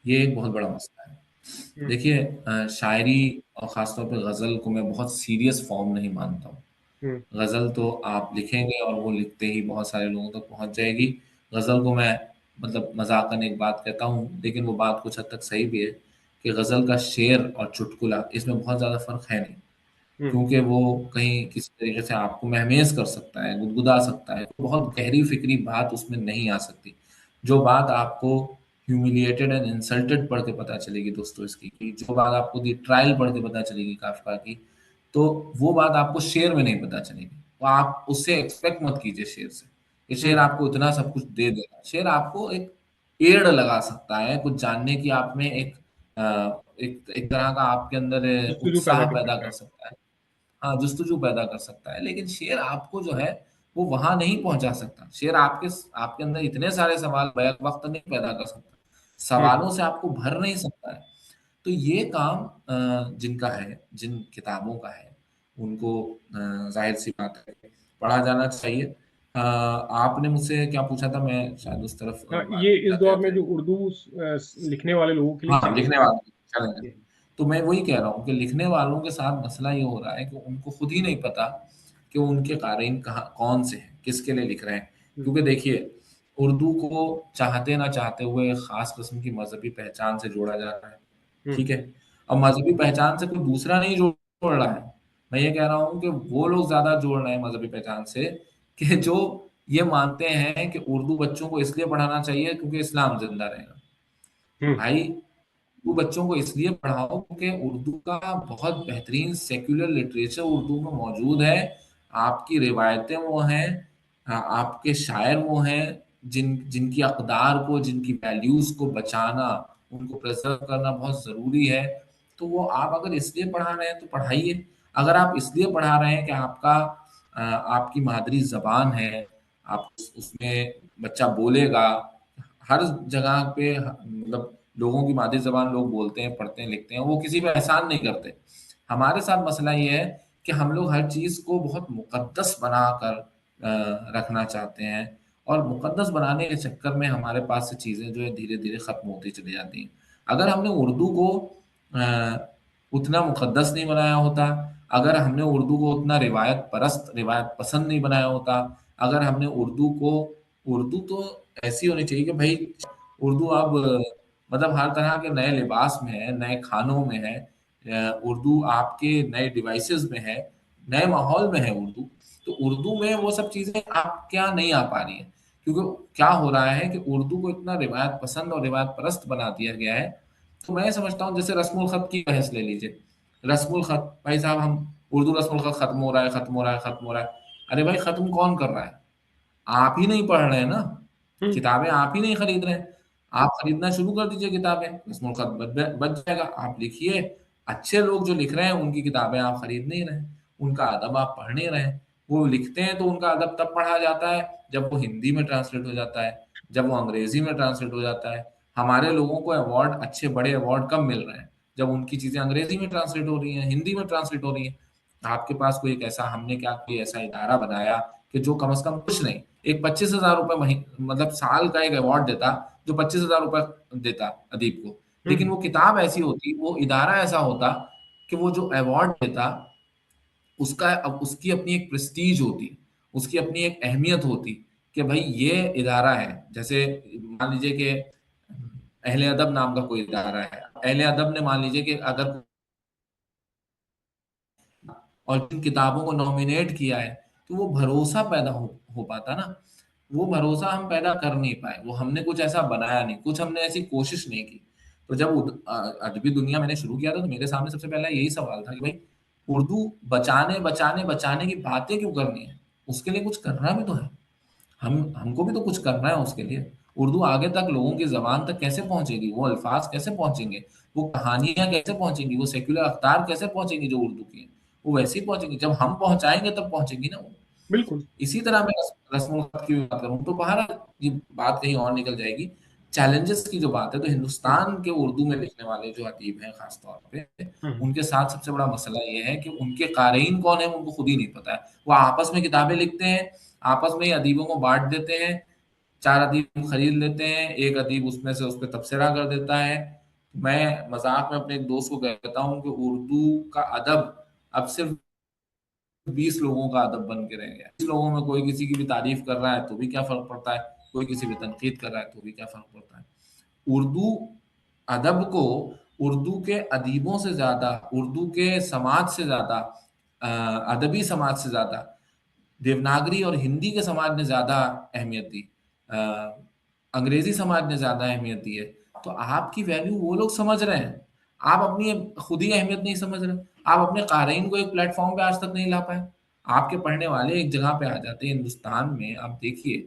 ये एक बहुत बड़ा मसला है। हुँ, देखिए शायरी और ख़ास तौर पे ग़ज़ल को मैं बहुत सीरियस फ़ॉर्म नहीं मानता हूँ। हुँ, ग़ज़ल तो आप लिखेंगे और वो लिखते ही बहुत सारे लोगों तक पहुँच जाएगी। ग़ज़ल को मैं मतलब मज़ाक़न एक बात कहता हूँ, लेकिन वो बात कुछ हद तक सही भी है कि ग़ज़ल का शेर और चुटकुला इसमें बहुत ज़्यादा फ़र्क है नहीं। हुँ, क्योंकि वो कहीं किसी तरीके से आपको महमेज़ कर सकता है, गुदगुदा सकता है। तो बहुत गहरी फ़िक्री बात उसमें नहीं आ सकती। जो बात आपको ह्यूमिलिएटेड एंड इंसल्टेड पढ़ के पता चलेगी दोस्तोयस्की की, जो बात आपको द ट्रायल पढ़ के पता चलेगी काफ़्का की, तो वो बात आपको शेर में नहीं पता चलेगी। तो आप उससे एक्सपेक्ट मत कीजिए शेर से, कि शेर हुँ, आपको इतना सब कुछ दे देगा। शेर आपको एक एड़ लगा सकता है, कुछ जानने की आप में एक तरह का आपके अंदर जस्तजू पैदा उत्साह कर पैदा सकता कर है। सकता है। हाँ, जुस्तजू पैदा कर सकता है, लेकिन शेर आपको जो है, वो वहाँ नहीं पहुँचा सकता। शेर आपके अंदर इतने सारे सवाल बैक वक़्त नहीं पैदा कर सकता। हुँ, हुँ, सवालों से आपको भर नहीं सकता है। तो ये काम जिनका है, जिन किताबों का है, उनको ज़ाहिर-सी बात है, पढ़ा जाना चाहिए। आपने मुझसे क्या पूछा था? मैं शायद उस तरफ हाँ, ये बात इस दौर में जाते-जाते जो उर्दू लिखने वाले लोगों के लिए हाँ, लिखने चैलेंजेस वाले चलेंगे। हैं। तो मैं वही कह रहा हूँ कि लिखने वालों के साथ मसला ये हो रहा है कि उनको खुद ही नहीं पता कि उनके क़ारीन कहाँ कौन से हैं, किसके लिए लिख रहे हैं। हुँ, क्योंकि देखिए, उर्दू को चाहते ना चाहते हुए एक ख़ास किस्म की मज़हबी पहचान से जोड़ा जा रहा है, हुँ, ठीक है? अब मज़हबी पहचान से कोई दूसरा नहीं जोड़ रहा है। मैं ये कह रहा हूँ कि वो लोग ज़्यादा जोड़ रहे हैं मज़हबी पहचान से कि जो ये मानते हैं कि उर्दू बच्चों को इसलिए पढ़ाना चाहिए क्योंकि इस्लाम ज़िंदा रहेगा। हुँ, भाई वो बच्चों को इसलिए पढ़ाओ क्योंकि उर्दू का बहुत बेहतरीन सेक्युलर लिटरेचर उर्दू में मौजूद है। आपकी रिवायतें वो हैं, आपके शायर वो हैं जिनकी अक़दार को, जिनकी वैल्यूज़ को बचाना, उनको प्रिज़र्व करना बहुत ज़रूरी है। तो वो आप अगर इसलिए पढ़ा रहे हैं तो पढ़ाइए। अगर आप इसलिए पढ़ा रहे हैं कि आपकी मादरी ज़बान है, आप उसमें बच्चा बोलेगा, हर जगह पे मतलब लोगों की मादरी ज़बान लोग बोलते हैं, पढ़ते हैं, लिखते हैं, वो किसी पे एहसान नहीं करते। हमारे साथ मसला ये है कि हम लोग हर चीज़ को बहुत मुक़द्दस बनाकर रखना चाहते हैं और मुक़द्दस बनाने के चक्कर में हमारे पास से चीज़ें जो है धीरे-धीरे ख़त्म होती चली जाती हैं। अगर हमने उर्दू को उतना मुक़द्दस नहीं बनाया होता, अगर हमने उर्दू को उतना रिवायत पसंद नहीं बनाया होता, अगर हमने उर्दू तो ऐसी होनी चाहिए कि भई उर्दू अब मतलब हर तरह के नए लिबास में है, नए खानों में है, उर्दू आपके नए डिवाइसेज़ में है, नए माहौल में है उर्दू। तो उर्दू में वो सब चीज़ें आपके यहाँ नहीं आ पा रही हैं। क्योंकि क्या हो रहा है कि उर्दू को इतना रिवायत पसंद और रिवायत परस्त बना दिया गया है, तो मैं समझता हूँ जैसे रस्मुल ख़त की बहस ले लीजिए। रस्मुल ख़त, भाई साहब हम उर्दू रस्मुल ख़त ख़त्म हो रहा है, ख़त्म हो रहा है, ख़त्म हो रहा है। अरे भाई ख़त्म कौन कर रहा है? आप ही नहीं पढ़ रहे हैं ना, हुँ, किताबें आप ही नहीं खरीद रहे हैं। आप खरीदना शुरू कर दीजिए किताबें, रस्मुल खत बच जाएगा। आप लिखिए, अच्छे लोग जो लिख रहे हैं उनकी किताबें आप खरीद नहीं रहे हैं, उनका अदब आप पढ़ नहीं रहे हैं। वो लिखते हैं तो उनका अदब तब पढ़ा जाता है जब वो हिंदी में ट्रांसलेट हो जाता है, जब वो अंग्रेजी में ट्रांसलेट हो जाता है। हमारे लोगों को अवार्ड, अच्छे बड़े अवार्ड कब मिल रहे हैं? जब उनकी चीज़ें अंग्रेजी में ट्रांसलेट हो रही हैं, हिंदी में ट्रांसलेट हो रही हैं। आपके पास कोई एक ऐसा, हमने क्या कोई ऐसा इदारा बनाया कि जो कम से कम कुछ नहीं, एक 25,000 रुपए मतलब साल का एक अवार्ड देता, जो 25,000 रुपए देता अदीब को। हुँ, लेकिन वो किताब ऐसी होती, वो इदारा ऐसा होता कि वो जो अवार्ड देता, उसका अब उसकी अपनी एक प्रेस्टीज होती, उसकी अपनी एक अहमियत होती कि भाई ये इदारा है। जैसे मान लीजिए कि अहले अदब नाम का कोई इदारा है। अहले अदब ने मान लीजिए कि अगर और जिन किताबों को नॉमिनेट किया है, तो वो भरोसा पैदा हो पाता ना। वो भरोसा हम पैदा कर नहीं पाए, वो हमने कुछ ऐसा बनाया नहीं, कुछ हमने ऐसी कोशिश नहीं की। तो जब अदबी दुनिया मैंने शुरू किया था, तो मेरे सामने सबसे पहला यही सवाल था कि भाई उर्दू बचाने बचाने बचाने की बातें क्यों करनी है? उसके लिए कुछ करना भी तो है। हमको भी तो कुछ करना है उसके लिए। उर्दू आगे तक लोगों की ज़बान तक कैसे पहुँचेगी? वो अल्फ़ाज़ कैसे पहुँचेंगे? वो कहानियाँ कैसे पहुँचेंगी? वो सेक्युलर अख़्तार कैसे पहुँचेंगी जो उर्दू की हैं? वो वैसे ही पहुँचेंगी, जब हम पहुँचाएँगे तब पहुँचेंगी ना वो। बिल्कुल। इसी तरह मैं रस्मुल ख़त की भी बात करूँ तो बहरहाल ये बात कहीं और निकल जाएगी। चैलेंजेस की जो बात है, तो हुँ, हिंदुस्तान के उर्दू में लिखने वाले जो अदीब हैं ख़ास तौर पे, हुँ, हुँ, उनके साथ सबसे बड़ा मसला ये है कि उनके क़ारीन कौन है, उनको खुद ही नहीं पता है। वो आपस में किताबें लिखते हैं, आपस में ही अदीबों को बाँट देते हैं, 4 अदीब खरीद लेते हैं, 1 अदीब उसमें से उस पे तबसरा कर देता है। मैं मज़ाक में अपने एक दोस्त को कहता हूँ कि उर्दू का अदब अब सिर्फ़ 20 लोगों का अदब बन के रह गया है। 20 लोगों में कोई किसी की भी तारीफ़ कर रहा है तो भी क्या फ़र्क पड़ता है, कोई किसी पे तनकीद कर रहा है तो भी क्या फ़र्क पड़ता है। उर्दू अदब को उर्दू के अदीबों से ज़्यादा, उर्दू के समाज से ज़्यादा, अदबी समाज से ज़्यादा देवनागरी और हिंदी के समाज ने ज़्यादा अहमियत दी। अ, अंग्रेज़ी समाज ने ज़्यादा अहमियत दी है। तो आपकी वैल्यू वो लोग समझ रहे हैं। आप अपनी खुद ही अहमियत नहीं समझ रहे। आप अपने क़ारीन को एक प्लेटफ़ॉर्म पे आज तक नहीं ला पाए। आपके पढ़ने वाले एक जगह पे आ जाते हैं हिंदुस्तान में, आप देखिए,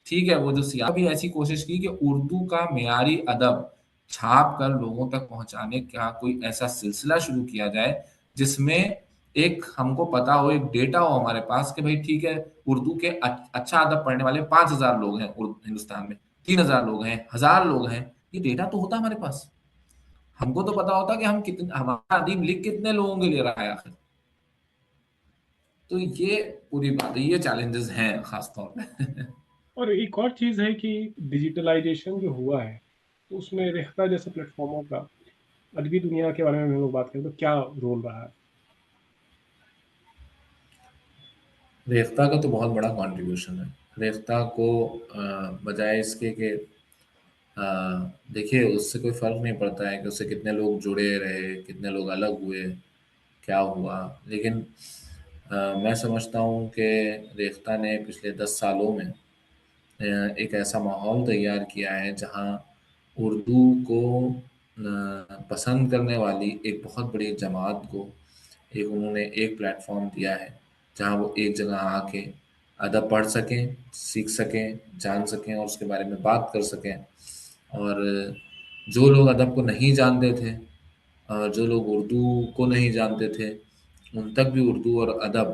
ठीक है, वो जो सिया भी ऐसी कोशिश की कि उर्दू का मेयारी अदब छाप कर लोगों तक पहुँचाने का कोई ऐसा सिलसिला शुरू किया जाए, जिसमें एक हमको पता हो, एक डेटा हो हमारे पास कि भाई ठीक है, उर्दू के अच्छा अदब पढ़ने वाले 5,000 लोग हैं हिंदुस्तान में, 3,000 लोग हैं, 1,000 लोग हैं। ये डेटा तो होता हमारे पास। हमको तो पता होता कि हम कितने, हमारा अदीब लिख कितने लोगों के लिए रहा है आखिर। तो ये पूरी बात है, ये चैलेंजेस हैं खास तौर पे। और एक और चीज़ है कि डिजिटलाइज़ेशन जो हुआ है, तो उसमें रेख्ता जैसे प्लेटफ़ॉर्मों का अदबी दुनिया के बारे में हम लोग बात करें तो क्या रोल रहा है? रेख्ता का तो बहुत बड़ा कंट्रीब्यूशन है। रेख्ता को बजाय इसके कि देखिए, उससे कोई फ़र्क नहीं पड़ता है कि उससे कितने लोग जुड़े रहे, कितने लोग अलग हुए, क्या हुआ। लेकिन मैं समझता हूँ कि रेख्ता ने पिछले 10 सालों में एक ऐसा माहौल तैयार किया है जहाँ उर्दू को पसंद करने वाली एक बहुत बड़ी जमात को एक उन्होंने एक प्लेटफ़ॉर्म दिया है, जहाँ वो एक जगह आके अदब पढ़ सकें, सीख सकें, जान सकें और उसके बारे में बात कर सकें। और जो लोग अदब को नहीं जानते थे, जो लोग उर्दू को नहीं जानते थे, उन तक भी उर्दू और अदब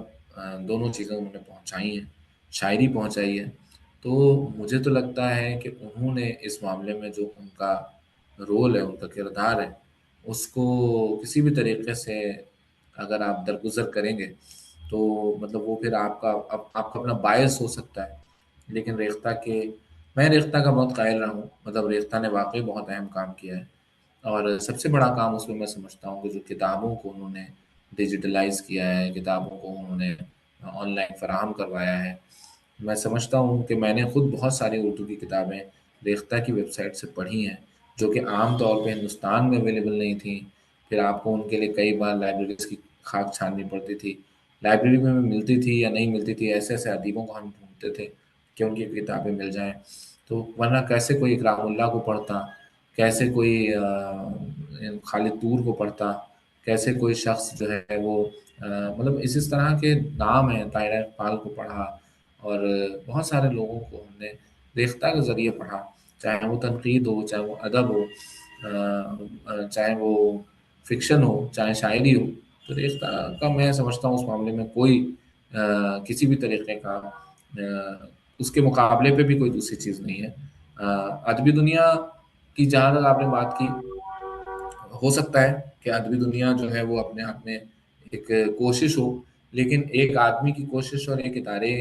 दोनों चीज़ें उन्होंने पहुँचाई हैं। शायरी पहुँचाई है, तो मुझे तो लगता है कि उन्होंने इस मामले में जो उनका रोल है, उनका किरदार है, उसको किसी भी तरीके से अगर आप दरगुजर करेंगे तो मतलब वो फिर आपका अपना बायस हो सकता है। लेकिन मैं रेख्ता का बहुत कायल रहा हूँ, मतलब रेख्ता ने वाकई बहुत अहम काम किया है। और सबसे बड़ा काम उसमें मैं समझता हूँ कि जो किताबों को उन्होंने डिजिटलाइज किया है, किताबों को उन्होंने ऑनलाइन फराहम करवाया है। मैं समझता हूँ कि मैंने खुद बहुत सारी उर्दू की किताबें रेख्ता की वेबसाइट से पढ़ी हैं, जो कि आम तौर पे हिंदुस्तान में अवेलेबल नहीं थी। फिर आपको उनके लिए कई बार लाइब्रेरीज की खाक छाननी पड़ती थी। लाइब्रेरी में मिलती थी या नहीं मिलती थी, ऐसे ऐसे अदीबों को हम ढूंढते थे कि उनकी किताबें मिल जाएं। तो वरना कैसे कोई इकरामुल्लाह को पढ़ता, कैसे कोई खालिद तूर को पढ़ता, कैसे कोई शख्स जो है वो मतलब इस तरह के नाम हैं, ताहिरा इकबाल को पढ़ा, और बहुत सारे लोगों को हमने रेख्ता के ज़रिए पढ़ा, चाहे वो तनकीद हो, चाहे वो अदब हो, चाहे वो फ़िक्शन हो, चाहे शायरी हो। तो रेख्ता का मैं समझता हूँ उस मामले में कोई किसी भी तरीके का उसके मुकाबले पे भी कोई दूसरी चीज़ नहीं है। अदबी दुनिया की जहाँ तक आपने बात की, हो सकता है कि अदबी दुनिया जो है वो अपने आप में एक कोशिश हो, लेकिन एक आदमी की कोशिश और एक इदारे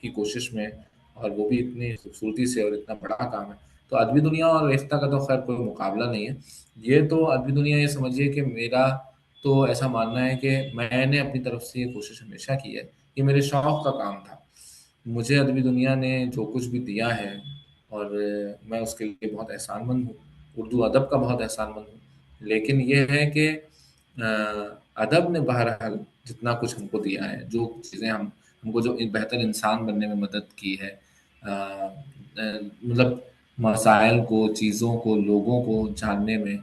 की कोशिश में, और वो भी इतनी खूबसूरती से और इतना बड़ा काम है, तो अदबी दुनिया और रेख्ता का तो खैर कोई मुकाबला नहीं है। ये तो अदबी दुनिया, ये समझिए कि मेरा तो ऐसा मानना है कि मैंने अपनी तरफ से ये कोशिश हमेशा की है, ये मेरे शौक का काम था। मुझे अदबी दुनिया ने जो कुछ भी दिया है, और मैं उसके लिए बहुत एहसानमंद हूँ, उर्दू अदब का बहुत एहसानमंद हूँ। लेकिन ये है कि अदब ने बहरहाल जितना कुछ हमको दिया है, जो चीज़ें हमको जो एक बेहतर इंसान बनने में मदद की है, मतलब मसाइल को, चीज़ों को, लोगों को जानने में,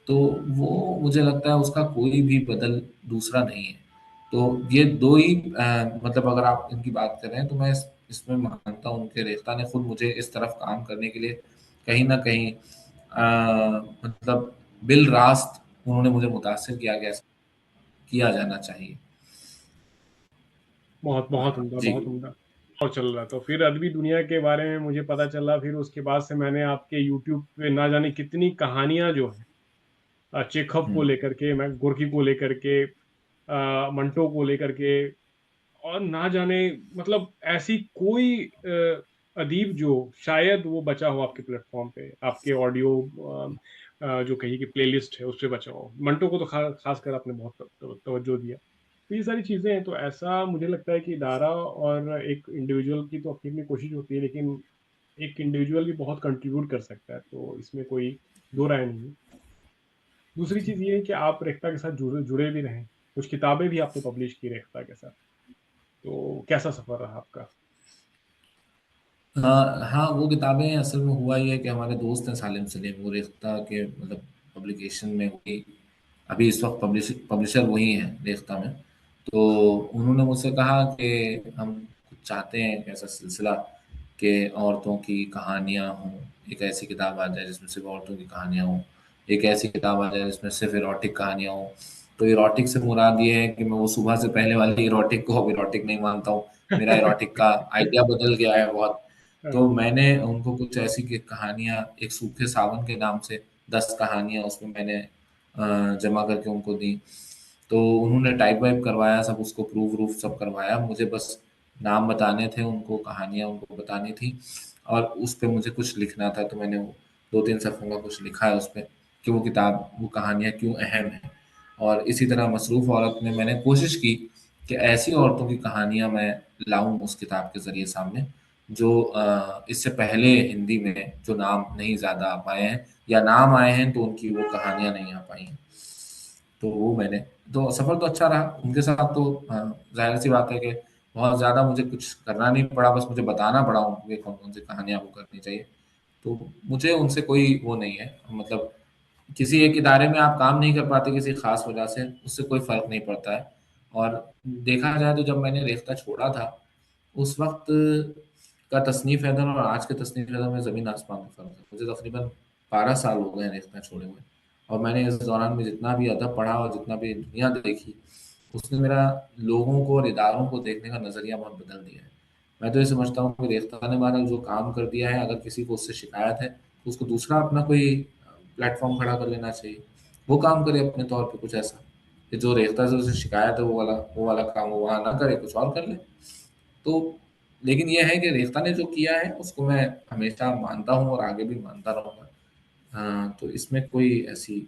तो वो मुझे लगता है उसका कोई भी बदल दूसरा नहीं है। तो ये दो ही मतलब अगर आप इनकी बात करें तो मैं इसमें मानता हूँ कि रेख्ता ने खुद मुझे इस तरफ काम करने के लिए कहीं ना कहीं मतलब बिल रास्त उन्होंने मुझे मुतासिर किया कि ऐसा किया जाना चाहिए। बहुत बहुत उम्दा, जी। बहुत उम्दा। और चल रहा, तो फिर अदबी दुनिया के बारे में मुझे पता चला, फिर उसके बाद से मैंने आपके यूट्यूब पे ना जाने कितनी कहानियां जो है, चेखव को हम्म। लेकर के, मैं गोरकी को लेकर के, मंटो को लेकर के, और ना जाने, मतलब ऐसी कोई अदीब जो शायद वो बचा हो आपके प्लेटफॉर्म पे, आपके ऑडियो जो कहीं की प्लेलिस्ट है उस पे बचा हो। मंटो को तो खास कर आपने बहुत तवज्जो दिया। तो ये सारी चीज़ें हैं, तो ऐसा मुझे लगता है कि इदारा और एक इंडिविजुअल की तो अपनी अपनी कोशिश होती है, लेकिन एक इंडिविजुअल भी बहुत कंट्रीब्यूट कर सकता है, तो इसमें कोई दो राय नहीं है। दूसरी चीज़ ये है कि आप रेख्ता के साथ जुड़े जुड़े भी रहें, कुछ किताबें भी आपने पब्लिश की रेख्ता के साथ, तो कैसा सफ़र रहा आपका? हाँ हाँ, वो किताबें असल में हुआ ये है कि हमारे दोस्त हैं सालिम सलीम, वो रेख्ता के मतलब पब्लिकेशन में वही अभी इस वक्त पब्लिशर वही हैं रेख्ता में। तो उन्होंने मुझसे कहा कि हम कुछ चाहते हैं एक ऐसा सिलसिला कि औरतों की कहानियाँ हों, एक ऐसी किताब आ जाए जिसमें सिर्फ औरतों की कहानियाँ हों, एक ऐसी किताब आ जाए जिसमें सिर्फ इरोटिक कहानियाँ हों। तो इरोटिक से मुराद ये है कि मैं वो सुबह से पहले वाली इरोटिक को अब इरोटिक नहीं मानता हूँ, मेरा इरोटिक का आइडिया बदल गया है बहुत। तो मैंने उनको कुछ ऐसी की कहानियाँ, एक सूखे सावन के नाम से 10 कहानियाँ उसमें मैंने जमा करके उनको दी। तो उन्होंने टाइप वाइप करवाया, सब उसको प्रूफ व्रूफ सब करवाया, मुझे बस नाम बताने थे उनको, कहानियाँ उनको बतानी थी, और उस पे मुझे कुछ लिखना था। तो मैंने वो 2-3 सफ़ों का कुछ लिखा है उस पे कि वो कहानियाँ क्यों अहम हैं। और इसी तरह मसरूफ़ औरत में मैंने कोशिश की कि ऐसी औरतों की कहानियाँ मैं लाऊँ उस किताब के ज़रिए सामने, जो इससे पहले हिंदी में जो नाम नहीं ज़्यादा आ पाए हैं, या नाम आए हैं तो उनकी वो कहानियाँ नहीं आ पाई हैं। तो वो मैंने, तो सफ़र तो अच्छा रहा उनके साथ। तो ज़ाहिर सी बात है कि बहुत ज़्यादा मुझे कुछ करना नहीं पड़ा, बस मुझे बताना पड़ा उनको कि कौन-कौन सी कहानियाँ वो करनी चाहिए। तो मुझे उनसे कोई वो नहीं है, मतलब किसी एक इदारे में आप काम नहीं कर पाते किसी ख़ास वजह से, उससे कोई फ़र्क नहीं पड़ता है। और देखा जाए तो जब मैंने रेख्ता छोड़ा था, उस वक़्त का तसनीफ़ हैदर और आज के तसनीफ़ हैदर में ज़मीन आसमान का फ़र्क है। मुझे तकरीबन 12 साल हो गए हैं रेख्ता छोड़े हुए, और मैंने इस दौरान में जितना भी अदब पढ़ा और जितना भी दुनिया देखी, उसने मेरा लोगों को और इदारों को देखने का नज़रिया बहुत बदल दिया है। मैं तो ये समझता हूँ कि रेख्ता ने हमारा जो काम कर दिया है, अगर किसी को उससे शिकायत है तो उसको दूसरा अपना कोई प्लेटफॉर्म खड़ा कर लेना चाहिए, वो काम करे अपने तौर पे कुछ ऐसा कि जो रेख्ता से उसे शिकायत है वो वाला काम वो वहाँ ना करे, कुछ और कर ले। तो लेकिन ये है कि रेख्ता ने जो किया है उसको मैं हमेशा मानता हूँ और आगे भी मानता रहूँगा। हाँ, तो इसमें कोई ऐसी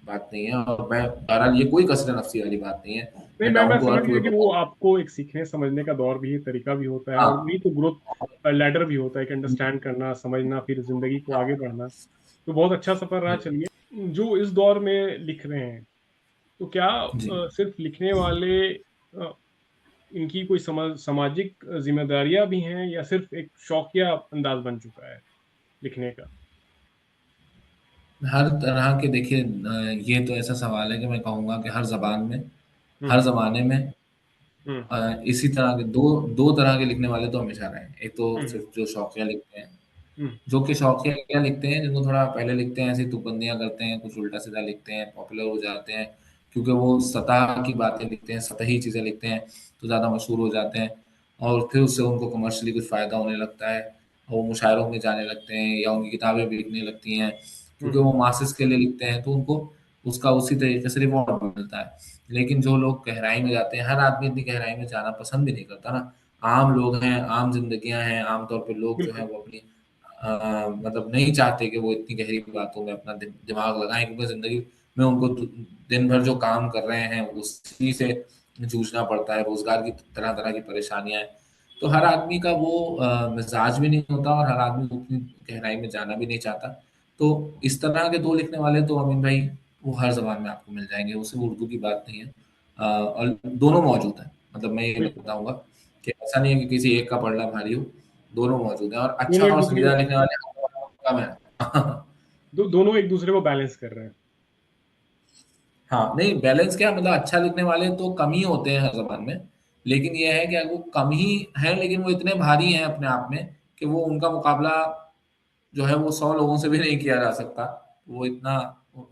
बात नहीं है, और मैं बहरहाल ये कोई कसर नफसी वाली बात नहीं है। नहीं, मैं मैं डाउन टू समझ अर्थ गया हुए कि वो बहुत। आपको एक सीखने समझने का दौर भी है, तरीका भी होता है, और हाँ वही तो ग्रोथ लैडर भी होता है कि अंडरस्टैंड करना, समझना, फिर जिंदगी को आगे बढ़ना। तो बहुत अच्छा सफर रहा। चलिए, जो इस दौर में लिख रहे हैं, तो क्या जी। सिर्फ लिखने वाले इनकी कोई सामाजिक जिम्मेदारियां भी हैं, या सिर्फ एक शौकिया अंदाज बन चुका है लिखने का? हर तरह के देखिए, ये तो ऐसा सवाल है कि मैं कहूँगा कि हर जबान में, हर हम्म। जमाने में हम्म। इसी तरह के दो दो तरह के लिखने वाले तो हमेशा रहे हैं। एक तो हम्म। सिर्फ जो शौकिया लिखते हैं, हम्म। जो कि शौकिया क्या लिखते हैं, जिनको थोड़ा पहले लिखते हैं ऐसी तुकबंदियाँ करते हैं, कुछ उल्टा सीधा लिखते हैं, पॉपुलर हो जाते हैं क्योंकि वो सतह की बातें लिखते हैं, सतही चीज़ें लिखते हैं, तो ज़्यादा मशहूर हो जाते हैं, और फिर उससे उनको कमर्शियली कुछ फ़ायदा होने लगता है, और वो मुशायरों में जाने लगते हैं या उनकी किताबें बिकने लगती हैं, क्योंकि हम्म। वो मासेस के लिए लिखते हैं, तो उनको उसका उसी तरीके से रिवॉर्ड मिलता है। लेकिन जो लोग गहराई में जाते हैं, हर आदमी इतनी गहराई में जाना पसंद भी नहीं करता ना। आम लोग हैं, आम जिंदगियां हैं, आम तौर पे लोग जो हैं बिल्कुल। वो अपनी मतलब नहीं चाहते कि वो इतनी गहरी बातों में अपना दिमाग लगाएं, क्योंकि ज़िंदगी में उनको दिन भर जो काम कर रहे हैं उसी से जूझना पड़ता है, रोज़गार की तरह-तरह की परेशानियाँ हैं। तो हर आदमी का वो मिज़ाज भी नहीं होता, और हर आदमी उतनी गहराई में जाना भी नहीं चाहता। तो इस तरह के 2 लिखने वाले तो अमीन भाई वो हर ज़बान में आपको मिल जाएँगे, वो सिर्फ़ उर्दू की बात नहीं है। और दोनों मौजूद हैं। मतलब मैं ये बिल्कुल। बताऊँगा कि ऐसा नहीं है कि किसी एक का पलड़ा भारी हो, दोनों मौजूद हैं, और अच्छा दोनों एक और दूसरे को संजीदा लिखने वाले कम है। दोनों एक दूसरे को बैलेंस कर रहे हैं। हाँ, नहीं बैलेंस क्या मतलब, अच्छा लिखने वाले तो कम ही होते हैं हर ज़बान में, लेकिन ये है कि वो कम ही हैं, लेकिन वो इतने भारी हैं अपने आप में कि वो उनका मुकाबला जो है वो 100 लोगों से भी नहीं किया जा सकता। वो इतना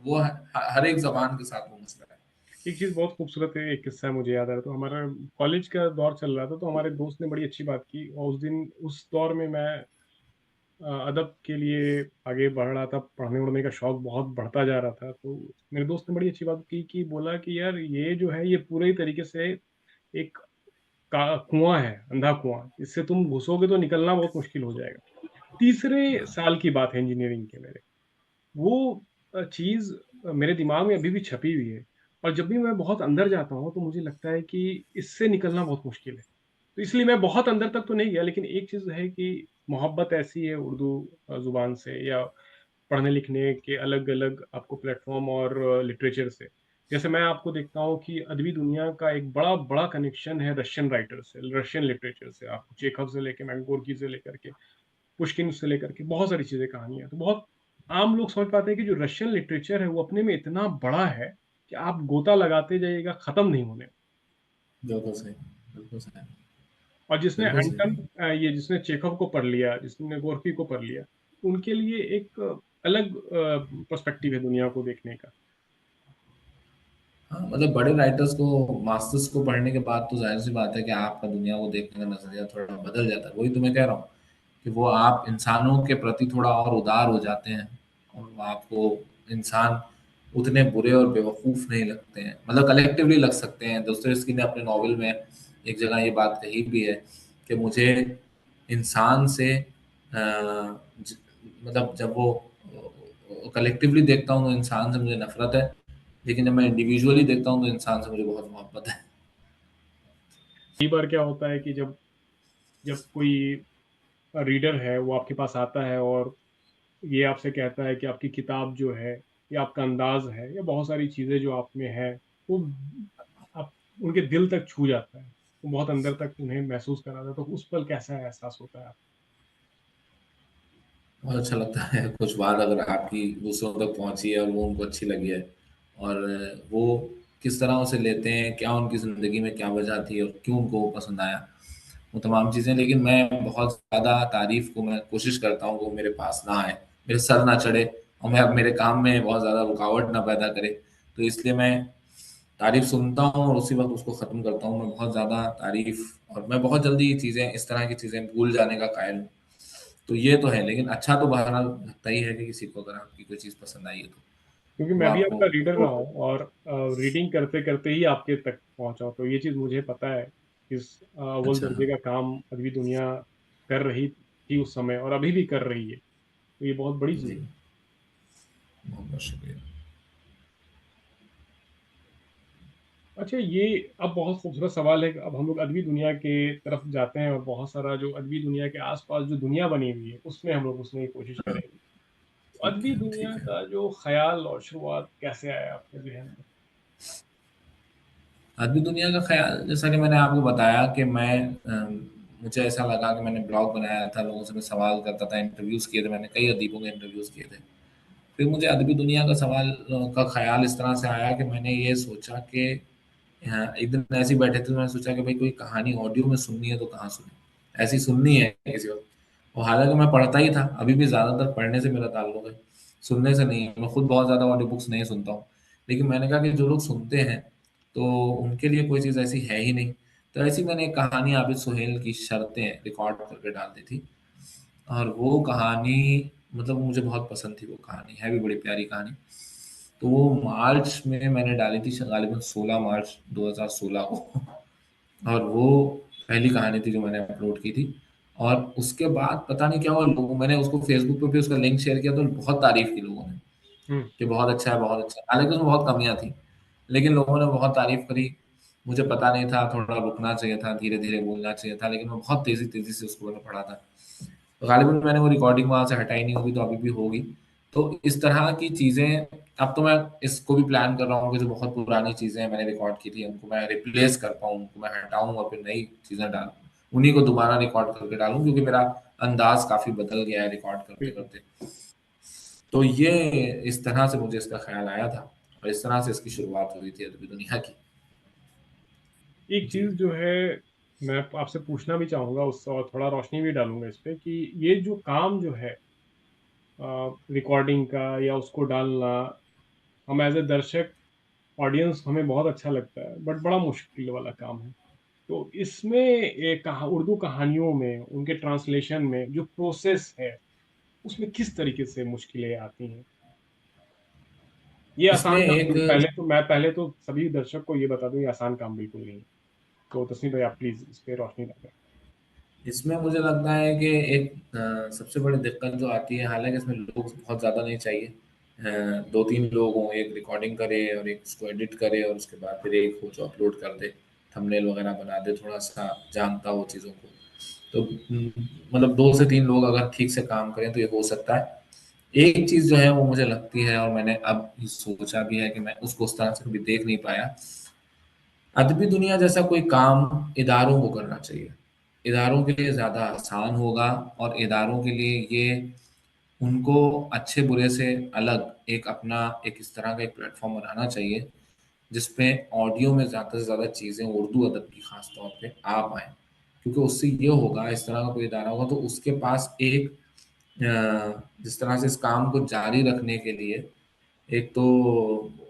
वो हर एक ज़बान के साथ वो मसला है। एक चीज बहुत खूबसूरत है, एक किस्सा मुझे याद आ रहा, तो हमारा कॉलेज का दौर चल रहा था, तो हमारे दोस्त ने बड़ी अच्छी बात की, और उस दिन उस दौर में मैं अदब के लिए आगे बढ़ रहा था, पढ़ने वढ़ने का शौक बहुत बढ़ता जा रहा था। तो मेरे दोस्त ने बड़ी अच्छी बात की, कि बोला कि यार ये जो है, ये पूरे तरीके से एक कुआं है, अंधा कुआं, इससे तुम घुसोगे तो निकलना बहुत मुश्किल हो जाएगा। तीसरे साल की बात है इंजीनियरिंग के मेरे, वो चीज़ मेरे दिमाग में अभी भी छपी हुई है, और जब भी मैं बहुत अंदर जाता हूँ तो मुझे लगता है कि इससे निकलना बहुत मुश्किल है। तो इसलिए मैं बहुत अंदर तक तो नहीं गया, लेकिन एक चीज़ है कि मोहब्बत ऐसी है उर्दू ज़ुबान से, या पढ़ने लिखने के अलग-अलग आपको प्लेटफ़ॉर्म और लिटरेचर से। जैसे मैं आपको देखता हूँ कि अदबी दुनिया का एक बड़ा-बड़ा कनेक्शन है रशियन राइटर से, रशियन लिटरेचर से। आपको चेखव से लेके मैंगोर्की से लेकर के पुष्किन से लेकर के बहुत सारी चीज़ें, कहानियाँ। तो बहुत आम लोग समझ पाते हैं कि जो रशियन लिटरेचर है वो अपने में इतना बड़ा है कि आप गोता लगाते जाइएगा, खत्म नहीं होने। बिल्कुल सही, बिल्कुल सही, और जिसने बिल्कुल एंटन सही। ये जिसने चेखव को पढ़ लिया, जिसने गोर्की को पढ़ लिया, उनके लिए एक अलग पर्सपेक्टिव है दुनिया को देखने का। हाँ, मतलब बड़े राइटर्स को, मास्टर्स को पढ़ने के बाद तो ज़ाहिर-सी बात है कि आपका दुनिया को देखने का नज़रिया थोड़ा बदल जाता है। वही तो मैं कह रहा हूँ कि वो आप इंसानों के प्रति थोड़ा और उदार हो जाते हैं, और वो आपको इंसान उतने बुरे और बेवकूफ़ नहीं लगते हैं। मतलब कलेक्टिवली लग सकते हैं। दोस्तोयेव्स्की ने अपने नॉवल में एक जगह ये बात कही भी है कि मुझे इंसान से ज मतलब जब वो कलेक्टिवली देखता हूँ तो इंसान से मुझे नफ़रत है, लेकिन जब मैं इंडिविजुअली देखता हूँ तो इंसान से मुझे बहुत मोहब्बत है। कई बार क्या होता है कि जब जब कोई रीडर है वो आपके पास आता है, और ये आपसे कहता है कि आपकी किताब जो है, या आपका अंदाज है, या बहुत सारी चीज़ें जो आप में है, वो आप उनके दिल तक छू जाता है, वो बहुत अंदर तक उन्हें महसूस कराता है। तो उस पल कैसा एहसास होता है आप? बहुत अच्छा लगता है कुछ बात अगर आपकी दूसरों तक पहुँची है और वो उनको अच्छी लगी है, और वो किस तरह उसे लेते हैं, क्या उनकी ज़िंदगी में क्या वजह थी और क्यों उनको वो पसंद आया, वो तमाम चीज़ें। लेकिन मैं बहुत ज़्यादा तारीफ़ को मैं कोशिश करता हूँ कि वो मेरे पास ना आए, मेरे सर ना चढ़े, और मैं अब मेरे काम में बहुत ज़्यादा रुकावट ना पैदा करे। तो इसलिए मैं तारीफ सुनता हूँ और उसी वक्त उसको खत्म करता हूँ। मैं बहुत ज्यादा तारीफ और मैं बहुत जल्दी चीजें, इस तरह की चीजें भूल जाने का कायल हूँ। तो ये तो है, लेकिन अच्छा तो बहरहाल लगता ही है कि किसी को अगर आपकी कोई चीज पसंद आई है तो क्योंकि वो मैं भी आपको। आपका रीडर रहा हूँ, और रीडिंग करते करते ही आपके तक पहुंचा हूं, तो ये चीज़ मुझे पता है। इस अव्वल अच्छा। दर्जे का काम अदबी दुनिया कर रही थी उस समय, और अभी भी कर रही है, तो ये बहुत बड़ी चीज़ जी, है। बहुत बहुत शुक्रिया। अच्छा, ये अब बहुत खूबसूरत सवाल है कि अब हम लोग अदबी दुनिया के तरफ जाते हैं, और बहुत सारा जो अदबी दुनिया के आसपास जो दुनिया बनी हुई है उसमें हम लोग घुसने की कोशिश हाँ, करेंगे। तो ठीक अदबी है, दुनिया ठीक है। का जो ख्याल और शुरुआत कैसे आया आपके जहन में? अदबी दुनिया का ख्याल, जैसा कि मैंने आपको बताया कि मुझे ऐसा लगा कि मैंने ब्लॉग बनाया था, लोगों से मैं सवाल करता था, इंटरव्यूज़ किए थे, मैंने कई अदीबों के इंटरव्यूज़ किए थे। फिर मुझे अदबी दुनिया का सवाल का ख्याल इस तरह से आया कि मैंने ये सोचा कि एक दिन ऐसे ही बैठे थे, तो मैंने सोचा कि भाई कोई कहानी ऑडियो में सुननी है तो कहाँ सुने, ऐसी सुननी है किसी वक्त। और हालांकि मैं पढ़ता ही था, अभी भी ज़्यादातर पढ़ने से मेरा ताल्लुक है, सुनने से नहीं है। मैं खुद बहुत ज़्यादा ऑडियो बुक्स नहीं सुनता हूँ, लेकिन मैंने कहा कि जो लोग सुनते हैं तो उनके लिए कोई चीज़ ऐसी है ही नहीं। तो ऐसी मैंने एक कहानी आबिद सुहेल की शर्तें रिकॉर्ड करके डाल दी थी, और वो कहानी मतलब मुझे बहुत पसंद थी। वो कहानी है भी बड़ी प्यारी कहानी। तो वो मार्च में मैंने डाली थी, गालिबन 16 मार्च 2016 को। और वो पहली कहानी थी जो मैंने अपलोड की थी। और उसके बाद पता नहीं क्या हुआ, लोगों, मैंने उसको फेसबुक पे भी उसका लिंक शेयर किया तो बहुत तारीफ की लोगों ने हम्म। कि बहुत अच्छा है, बहुत अच्छा है। हालांकि उसमें बहुत कमियां थी, लेकिन लोगों ने बहुत तारीफ करी। मुझे पता नहीं था, थोड़ा रुकना चाहिए था, धीरे धीरे बोलना चाहिए था, लेकिन मैं बहुत तेजी तेजी से उसको मैंने पढ़ा था। गालिबन मैंने वो रिकॉर्डिंग वहाँ से हटाई नहीं होगी, तो अभी भी होगी। तो इस तरह की चीज़ें, अब तो मैं इसको भी प्लान कर रहा हूँ कि जो बहुत पुरानी चीज़ें मैंने रिकॉर्ड की थी उनको मैं रिप्लेस कर पाऊँ, उनको मैं हटाऊँ और फिर नई चीज़ें डालूँ, उन्हीं को दोबारा रिकॉर्ड करके डालूँ, क्योंकि मेरा अंदाज काफ़ी बदल गया है रिकॉर्ड करते बिल्कुल। करते। तो ये इस तरह से मुझे इसका ख्याल आया था, और इस तरह से इसकी शुरुआत हुई थी अदबी दुनिया की। एक जी। चीज़ जो है, मैं आपसे पूछना भी चाहूँगा उस, और थोड़ा रोशनी भी डालूंगा इस पे, कि ये जो काम जो है रिकॉर्डिंग का या उसको डालना, हम एज ए दर्शक, ऑडियंस, हमें बहुत अच्छा लगता है, बट बड़ा मुश्किल वाला काम है। तो इसमें एक उर्दू कहानियों में उनके ट्रांसलेशन में जो प्रोसेस है, उसमें किस तरीके से मुश्किलें आती हैं? ये इसमें आसान काम एक, नहीं, पहले तो सभी दर्शक को ये बता दूं, ये आसान काम बिल्कुल नहीं है। तो तस्नीम भाई, आप प्लीज इस पे रोशनी डालें। इसमें मुझे लगता है कि एक सबसे बड़ी दिक्कत जो आती है, हालांकि इसमें लोग बहुत ज़्यादा नहीं चाहिए, दो तीन लोग हों, एक रिकॉर्डिंग करे और एक उसको एडिट करे, और उसके बाद फिर एक हो जो अपलोड कर दे, थंबनेल वगैरह बना दे, थोड़ा सा जानता हो चीज़ों को। तो मतलब दो से तीन लोग अगर ठीक से काम करें तो ये हो सकता है। एक चीज़ जो है वो मुझे लगती है, और मैंने अब ये सोचा भी है कि मैं उसको उस तरह से कभी देख नहीं पाया, अदबी दुनिया जैसा कोई काम इदारों को करना चाहिए। इदारों के लिए ज़्यादा आसान होगा, और इदारों के लिए ये उनको अच्छे बुरे से अलग एक अपना एक इस तरह का एक प्लेटफॉर्म बनाना चाहिए, जिसपे ऑडियो में ज़्यादा से ज़्यादा चीज़ें उर्दू अदब की खास तौर पे आ पाएँ। क्योंकि उससे ये होगा, इस तरह का कोई इदारा होगा तो उसके पास एक जिस तरह से इस काम को जारी रखने के लिए एक तो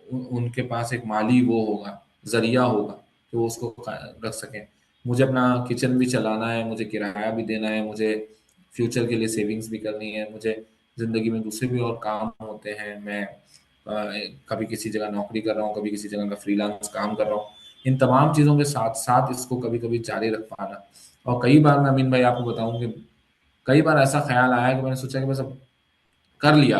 उनके पास एक माली वो होगा, ज़रिया होगा कि वो उसको रख सकें। मुझे अपना किचन भी चलाना है, मुझे किराया भी देना है, मुझे फ्यूचर के लिए सेविंग्स भी करनी है, मुझे ज़िंदगी में दूसरे भी और काम होते हैं। मैं कभी किसी जगह नौकरी कर रहा हूँ, कभी किसी जगह का फ्रीलांस काम कर रहा हूँ। इन तमाम चीज़ों के साथ साथ इसको कभी कभी जारी रख पाना। और कई बार मैं अमीन भाई आपको बताऊं कि कई बार ऐसा ख्याल आया कि मैंने सोचा कि बस अब कर लिया,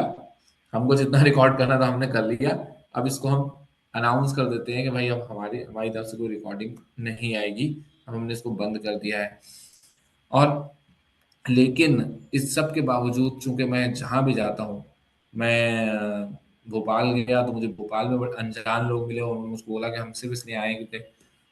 हमको जितना रिकॉर्ड करना था हमने कर लिया, अब इसको हम अनाउंस कर देते हैं कि भाई अब हमारी हमारी तरफ से कोई रिकॉर्डिंग नहीं आएगी, अब हमने इसको बंद कर दिया है। और लेकिन इस सब के बावजूद चूंकि मैं जहाँ भी जाता हूँ, मैं भोपाल गया तो मुझे भोपाल में बड़े अनजान लोग मिले, और उन्होंने मुझको बोला कि हम सिर्फ इसलिए आए क्योंकि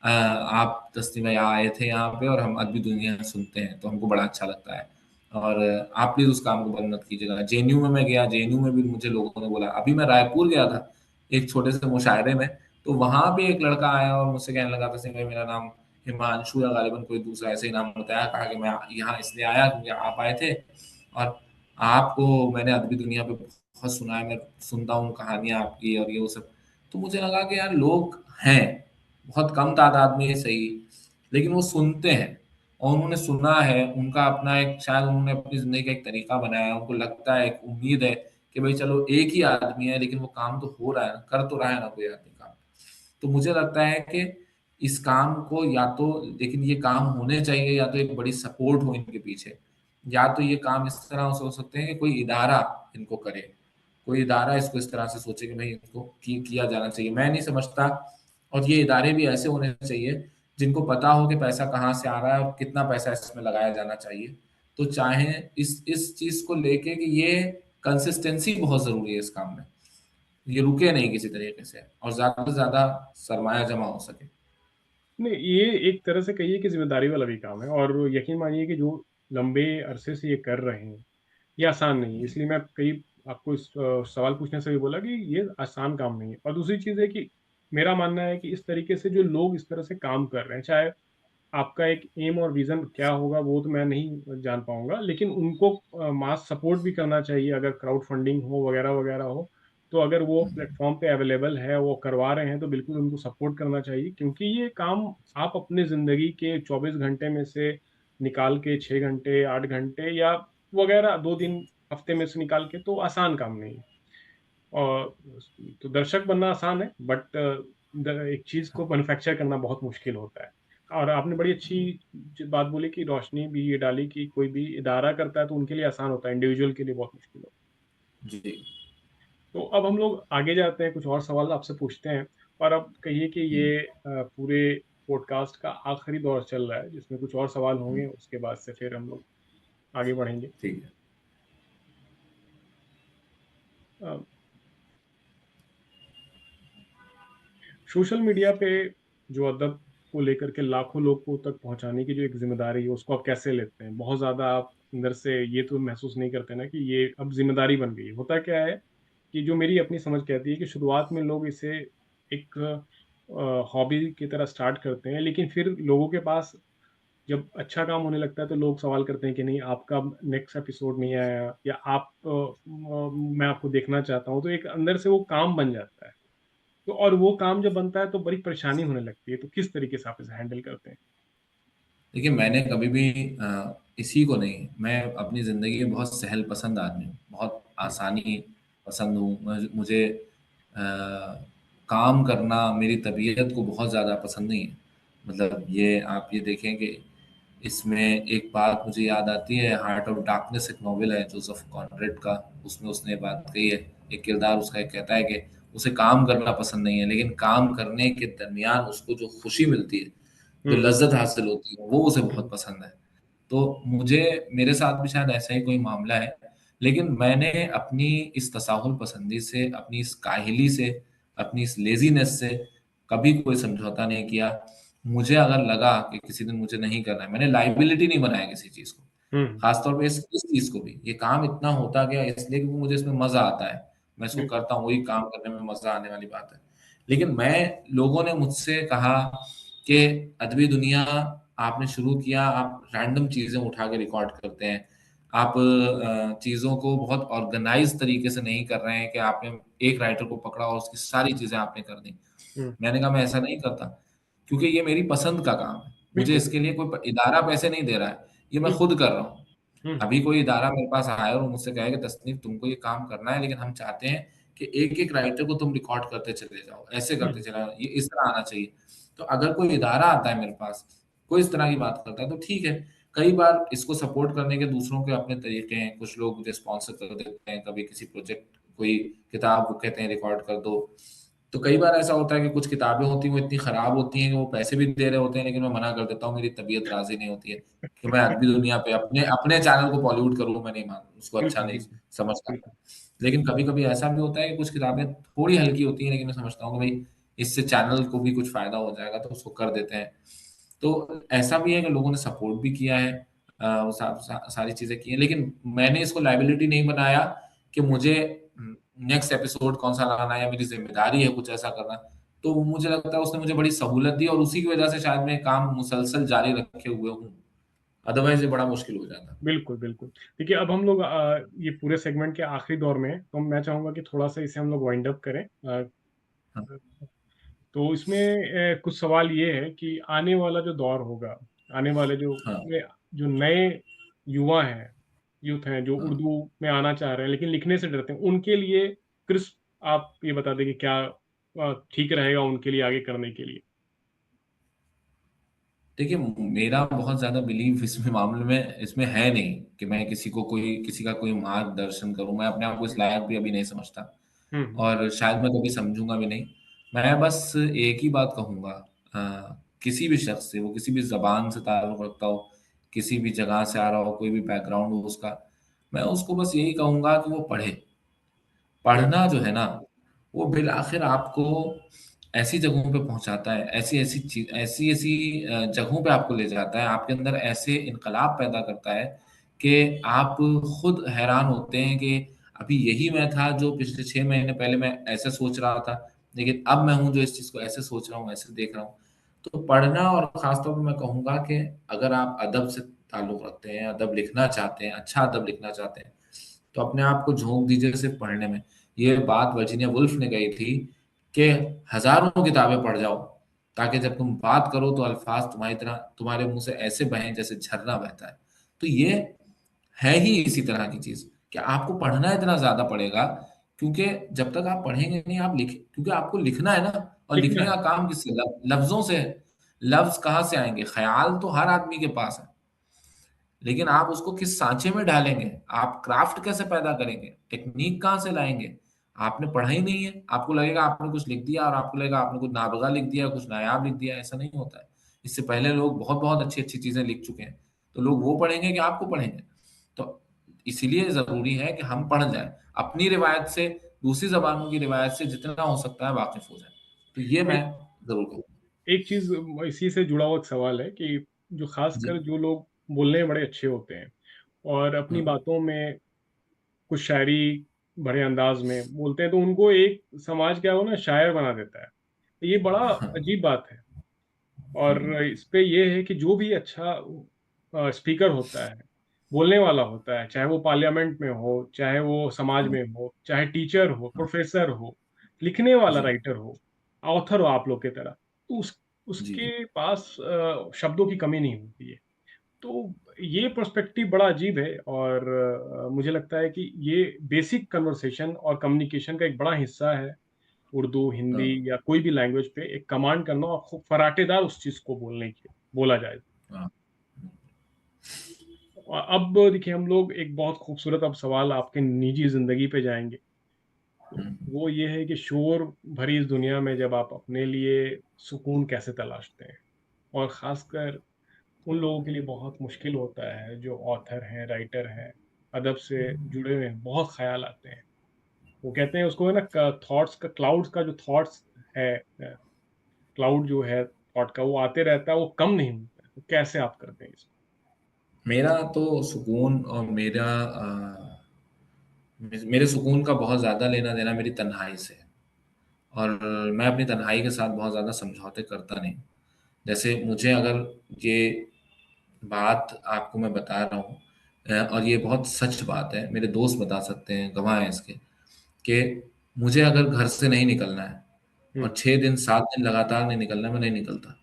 आप तस्नीम यहाँ आए थे यहाँ पे, और हम अदबी दुनिया सुनते हैं तो हमको बड़ा अच्छा लगता है, और आप प्लीज उस काम को बंद मत कीजिएगा। जेएनयू में मैं गया, जेएनयू में भी मुझे लोगों ने बोला। अभी मैं रायपुर गया था एक छोटे से मुशायरे में, तो वहां पे एक लड़का आया और मुझसे कहने लगा, तस्नीम भाई मेरा नाम हिमांशु या गालिबन कोई दूसरा ऐसे ही नाम बताया, कहा कि मैं यहाँ इसलिए आया क्योंकि आप आए थे, और आपको मैंने अदबी दुनिया पे बहुत सुना है, मैं सुनता हूँ कहानियां आपकी और ये वो सब। तो मुझे लगा कि यार लोग हैं, बहुत कम तादाद में ही सही, लेकिन वो सुनते हैं और उन्होंने सुना है, उनका अपना एक, शायद उन्होंने अपनी ज़िंदगी का एक तरीका बनाया है, उनको लगता है, एक उम्मीद है कि भई चलो एक ही आदमी है लेकिन वो काम तो हो रहा है ना, कर तो रहा है ना कोई आदमी काम। तो मुझे लगता है कि इस काम को या तो, लेकिन ये काम होने चाहिए या तो एक बड़ी सपोर्ट हो इनके पीछे, या तो ये काम इस तरह से हो सकते हैं कि कोई इदारा इनको करे, कोई इदारा इसको इस तरह से सोचे कि भाई इसको किया जाना चाहिए। मैं नहीं समझता, और ये इदारे भी ऐसे होने चाहिए जिनको पता हो कि पैसा कहाँ से आ रहा है और कितना पैसा इसमें लगाया जाना चाहिए। तो चाहे इस चीज़ को लेके कि ये कंसिस्टेंसी बहुत ज़रूरी है इस काम में। ये रुके नहीं किसी तरीके से और ज़्यादा से ज़्यादा सरमाया जमा हो सके। नहीं, ये एक तरह से कहिए कि ज़िम्मेदारी वाला भी काम है, और यकीन मानिए कि जो लंबे अरसे से ये कर रहे हैं, ये आसान नहीं है। जी, इसलिए मैं कई आपको इस सवाल पूछने से भी बोला कि ये आसान काम नहीं है। और दूसरी चीज़ है कि मेरा मानना है कि इस तरीके से जो लोग इस तरह से काम कर रहे हैं, चाहे आपका एक एम और विज़न क्या होगा वो तो मैं नहीं जान पाऊँगा, लेकिन उनको मास सपोर्ट भी करना चाहिए अगर क्राउड फंडिंग हो वगैरह-वगैरह हो। तो अगर वो प्लेटफ़ॉर्म पे अवेलेबल है, वो करवा रहे हैं तो बिल्कुल उनको सपोर्ट करना चाहिए, क्योंकि ये काम आप अपनी ज़िंदगी के 24 घंटे में से निकाल के 6 घंटे, 8 घंटे या वगैरह 2 दिन हफ़्ते में से निकाल के, तो आसान काम नहीं है। और तो दर्शक बनना आसान है, बट एक चीज़ को मैन्युफैक्चर करना बहुत मुश्किल होता है। और आपने बड़ी अच्छी बात बोली कि रोशनी भी ये डाली कि कोई भी इदारा करता है तो उनके लिए आसान होता है, इंडिविजुअल के लिए बहुत मुश्किल होता है। जी, तो अब हम लोग आगे जाते हैं, कुछ और सवाल आपसे पूछते हैं। और अब कहिए कि हुँ, ये पूरे पॉडकास्ट का आखिरी दौर चल रहा है, जिसमें कुछ और सवाल हुँ, होंगे, उसके बाद से फिर हम लोग आगे बढ़ेंगे। ठीक है। अ, सोशल मीडिया पे जो अदब को लेकर के लाखों लोगों तक पहुँचाने की जो एक ज़िम्मेदारी है, उसको आप कैसे लेते हैं? बहुत ज़्यादा आप अंदर से ये तो महसूस नहीं करते ना कि ये अब ज़िम्मेदारी बन गई है? होता क्या है कि जो मेरी अपनी समझ कहती है कि शुरुआत में लोग इसे एक हॉबी की तरह स्टार्ट करते हैं, लेकिन फिर लोगों के पास जब अच्छा काम होने लगता है, तो लोग सवाल करते हैं कि नहीं, आपका नेक्स्ट एपिसोड नहीं आया, या आप मैं आपको देखना चाहता हूँ। तो एक अंदर से वो काम बन जाता है। तो और वो काम जब बनता है तो बड़ी परेशानी होने लगती है, तो किस तरीके से आप इसे हैंडल करते हैं? देखिए, मैंने कभी भी इसी को नहीं, मैं अपनी ज़िंदगी में बहुत सहल पसंद आदमी हूँ, बहुत हुँ, आसानी पसंद हूँ। मुझे काम करना मेरी तबीयत को बहुत ज़्यादा पसंद नहीं है। मतलब ये आप ये देखें कि इसमें एक बात मुझे याद आती है, हार्ट ऑफ डार्कनेस एक नॉवेल है जोसेफ कॉनरेड का, उसमें उसने ये बात कही है। एक किरदार उसका एक कहता है कि उसे काम करना पसंद नहीं है, लेकिन काम करने के दरमियान उसको जो खुशी मिलती है, जो हुँ, हुँ, लज़्ज़त हासिल होती है, वो उसे बहुत हुँ, पसंद है। तो मुझे, मेरे साथ भी शायद ऐसा ही कोई मामला है, लेकिन मैंने अपनी इस तसाहुल पसंदी से, अपनी इस काहली से, अपनी इस लेज़ीनेस से कभी कोई समझौता नहीं किया। मुझे अगर लगा कि किसी दिन मुझे नहीं करना है, मैंने लायबिलिटी नहीं बनाया किसी चीज़ को। हुँ, खास तौर पे इस चीज़ को भी, ये काम इतना होता गया इसलिए क्योंकि मुझे इसमें मज़ा आता है। मैं इसको बिल्कुल। करता हूँ, वही काम करने में मज़ा आने वाली बात है। लेकिन लोगों ने मुझसे कहा कि अदबी दुनिया आपने शुरू किया, आप रैंडम चीज़ें उठा के रिकॉर्ड करते हैं। आप चीज़ों को बहुत ऑर्गेनाइज़ तरीके से नहीं कर रहे हैं कि आपने एक राइटर को पकड़ा और उसकी सारी चीज़ें आपने कर दी। हुँ, मैंने कहा मैं ऐसा नहीं करता, क्योंकि ये मेरी पसंद का काम है। मुझे बिल्कुल, इसके लिए कोई इदारा पैसे नहीं दे रहा है, ये मैं बिल्कुल। खुद कर रहा हूँ। हुँ, अभी कोई इदारा मेरे पास आए और मुझसे कहे कि तसनीफ तुमको ये काम करना है, लेकिन हम चाहते हैं कि एक-एक राइटर को तुम रिकॉर्ड करते चले जाओ, ऐसे करते हुँ, चले जाओ, ये इस तरह आना चाहिए। तो अगर कोई इदारा आता है मेरे पास, कोई इस तरह की बात करता है तो ठीक है। कई बार इसको सपोर्ट करने के दूसरों के अपने तरीके हैं, कुछ लोग मुझे स्पॉन्सर कर देते हैं, कभी किसी प्रोजेक्ट, कोई किताब वो कहते हैं रिकॉर्ड कर दो। तो कई बार ऐसा होता है कि कुछ किताबें होती हैं वो इतनी खराब होती हैं कि वो पैसे भी दे रहे होते हैं, लेकिन मैं मना कर देता हूँ, मेरी तबीयत राज़ी नहीं होती है कि मैं अदबी दुनिया पे अपने अपने चैनल को पॉल्यूट करूँ, मैं नहीं उसको अच्छा बिल्कुल, नहीं बिल्कुल, समझता। बिल्कुल। लेकिन कभी-कभी ऐसा भी होता है कि कुछ किताबें थोड़ी हल्की होती हैं, लेकिन मैं समझता हूँ कि भई इससे चैनल को भी कुछ फ़ायदा हो जाएगा तो उसको कर देते हैं। तो ऐसा भी है कि लोगों ने सपोर्ट भी किया है, वो सारी चीज़ें की हैं, लेकिन मैंने इसको लायबिलिटी नहीं बनाया कि मुझे नेक्स्ट एपिसोड कौन-सा लाना है या मेरी ज़िम्मेदारी है कुछ ऐसा करना। तो मुझे लगता है उसने मुझे बड़ी सहूलत दी और उसी की वज़ह से शायद मैं काम मुसलसल जारी रखे हुए हूँ। अदरवाइज़ ये बड़ा मुश्किल हो जाता। बिल्कुल, बिल्कुल। देखिए, अब हम लोग ये पूरे सेगमेंट के आखिरी दौर में हैं, तो मैं चाहूँगा कि थोड़ा-सा इसे हम लोग वाइंड अप करें। हाँ, तो इसमें कुछ सवाल ये है कि आने वाला जो दौर होगा, आने वाले हाँ, जो नए युवा हैं, यूथ हैं, जो हाँ। उर्दू में आना चाह रहे हैं लेकिन लिखने से डरते हैं, उनके लिए क्रिस्प आप ये बता दें कि क्या ठीक रहेगा उनके लिए आगे करने के लिए? देखिए, मेरा बहुत ज़्यादा बिलीव इसमें मामले में इसमें है नहीं कि मैं किसी का कोई मार्गदर्शन करूँ। मैं अपने आप को इस हुँ, लायक भी अभी नहीं समझता हुँ, हुँ, और शायद मैं कभी समझूँगा भी नहीं। मैं बस एक ही बात कहूँगा किसी भी शख़्स से, वो किसी भी ज़बान से ताल्लुक़ रखता हो, किसी भी जगह से आ रहा हो, कोई भी बैकग्राउंड हो उसका, मैं उसको बस यही कहूँगा कि वो पढ़े। हुँ, पढ़ना जो है ना, वो बिल-आखिर आपको ऐसी जगहों पे पहुँचाता है, ऐसी-ऐसी जगहों पे आपको ले जाता है, आपके अंदर ऐसे इनकलाब पैदा करता है कि आप खुद हैरान होते हैं कि अभी यही मैं था जो पिछले 6 महीने पहले मैं ऐसा सोच रहा था, लेकिन अब मैं हूँ जो इस चीज़ को ऐसे सोच रहा हूँ, ऐसे देख रहा हूँ। तो पढ़ना और ख़ास तौर पे मैं कहूँगा कि अगर आप अदब से ताल्लुक़ रखते हैं, अदब लिखना चाहते हैं, अच्छा अदब लिखना चाहते हैं, तो अपने आप को झोंक दीजिए सिर्फ़ पढ़ने में। ये बात वर्जीनिया वुल्फ ने कही थी कि हज़ारों किताबें पढ़ जाओ, ताकि जब तुम बात करो तो अल्फ़ाज़ तुम्हारी तरह तुम्हारे मुँह से ऐसे बहें जैसे झरना बहता है। तो ये है ही इसी तरह की चीज़ कि आपको पढ़ना इतना ज़्यादा पड़ेगा क्योंकि जब तक आप पढ़ेंगे नहीं आप लिख क्योंकि आपको लिखना है ना और लिखना लिखने है। का काम किससे लफ्ज़ों से है। लफ्ज़ कहाँ से आएँगे? ख़याल तो हर आदमी के पास है। लेकिन आप उसको किस सांचे में डालेंगे? आप क्राफ्ट कैसे पैदा करेंगे? टेक्नीक कहाँ से लाएँगे? आपने पढ़ा ही नहीं है। आपको लगेगा आपने कुछ लिख दिया और आपको लगेगा आपने कुछ नाबगा लिख दिया, कुछ नायाब लिख दिया, ऐसा नहीं होता है। इससे पहले लोग बहुत-बहुत अच्छी-अच्छी चीज़ें लिख चुके हैं। तो लोग वो पढ़ेंगे कि आपको पढ़ेंगे? तो इसीलिए ज़रूरी है कि हम पढ़ जाएँ। अपनी रिवायत से, दूसरी ज़बानों की रिवायत से जितना हो सकता है वाकिफ़ हो जाएँ। तो ये मैं एक ज़रूर कहूँगा। एक चीज़ इसी से जुड़ा हुआ एक सवाल है कि जो ख़ासकर जी। जो लोग बोलने में बड़े अच्छे होते हैं और अपनी हाँ, बातों में कुछ शायरी भरे अंदाज़ में बोलते हैं, तो उनको एक समाज क्या है वो ना शायर बना देता है। तो ये बड़ा हाँ। अजीब बात है हुँ, और इस पे ये है कि जो भी अच्छा स्पीकर होता है, बोलने वाला होता है, चाहे वो पार्लियामेंट में हो, चाहे वो समाज हाँ। में हो, चाहे टीचर हो, हाँ। प्रोफ़ेसर हो, लिखने वाला जी, राइटर हो, ऑथर हो आप लोग की तरह, तो जी, जी। उसके पास शब्दों की कमी नहीं होती है। तो ये पर्सपेक्टिव बड़ा अजीब है और मुझे लगता है कि ये बेसिक कन्वर्सेशन और कम्युनिकेशन का एक बड़ा हिस्सा है। उर्दू, हिंदी हाँ, या कोई भी लैंग्वेज पे एक कमांड करना और खूब फराटेदार उस चीज़ को बोला जाए। हाँ। अब देखिए हम लोग एक बहुत खूबसूरत अब सवाल आपके निजी ज़िंदगी पे जाएँगे। तो हुँ, वो ये है कि शोर भरी इस दुनिया में जब आप अपने लिए सुकून कैसे तलाशते हैं? और ख़ासकर उन लोगों के लिए बहुत मुश्किल होता है जो ऑथर हैं, राइटर हैं, अदब से जुड़े हुए हैं, बहुत ख़्याल आते हैं। वो कहते हैं उसको है ना क थॉट्स का क्लाउड्स का जो थॉट्स है क्लाउड जो है थॉट का वो आते रहता है, वो कम नहीं होता है। तो कैसे आप करते हैं इसको? मेरा तो सुकून और मेरे सुकून का बहुत ज़्यादा लेना-देना मेरी तन्हाई से है और मैं अपनी तन्हाई के साथ बहुत ज़्यादा समझौते करता नहीं। जैसे मुझे अगर ये बात आपको मैं बता रहा हूँ और ये बहुत सच बात है, मेरे दोस्त बता सकते हैं, गवाह हैं इसके, कि मुझे अगर घर से नहीं निकलना है हुँ, और 6 दिन, 7 दिन लगातार नहीं निकलना है, मैं नहीं निकलता।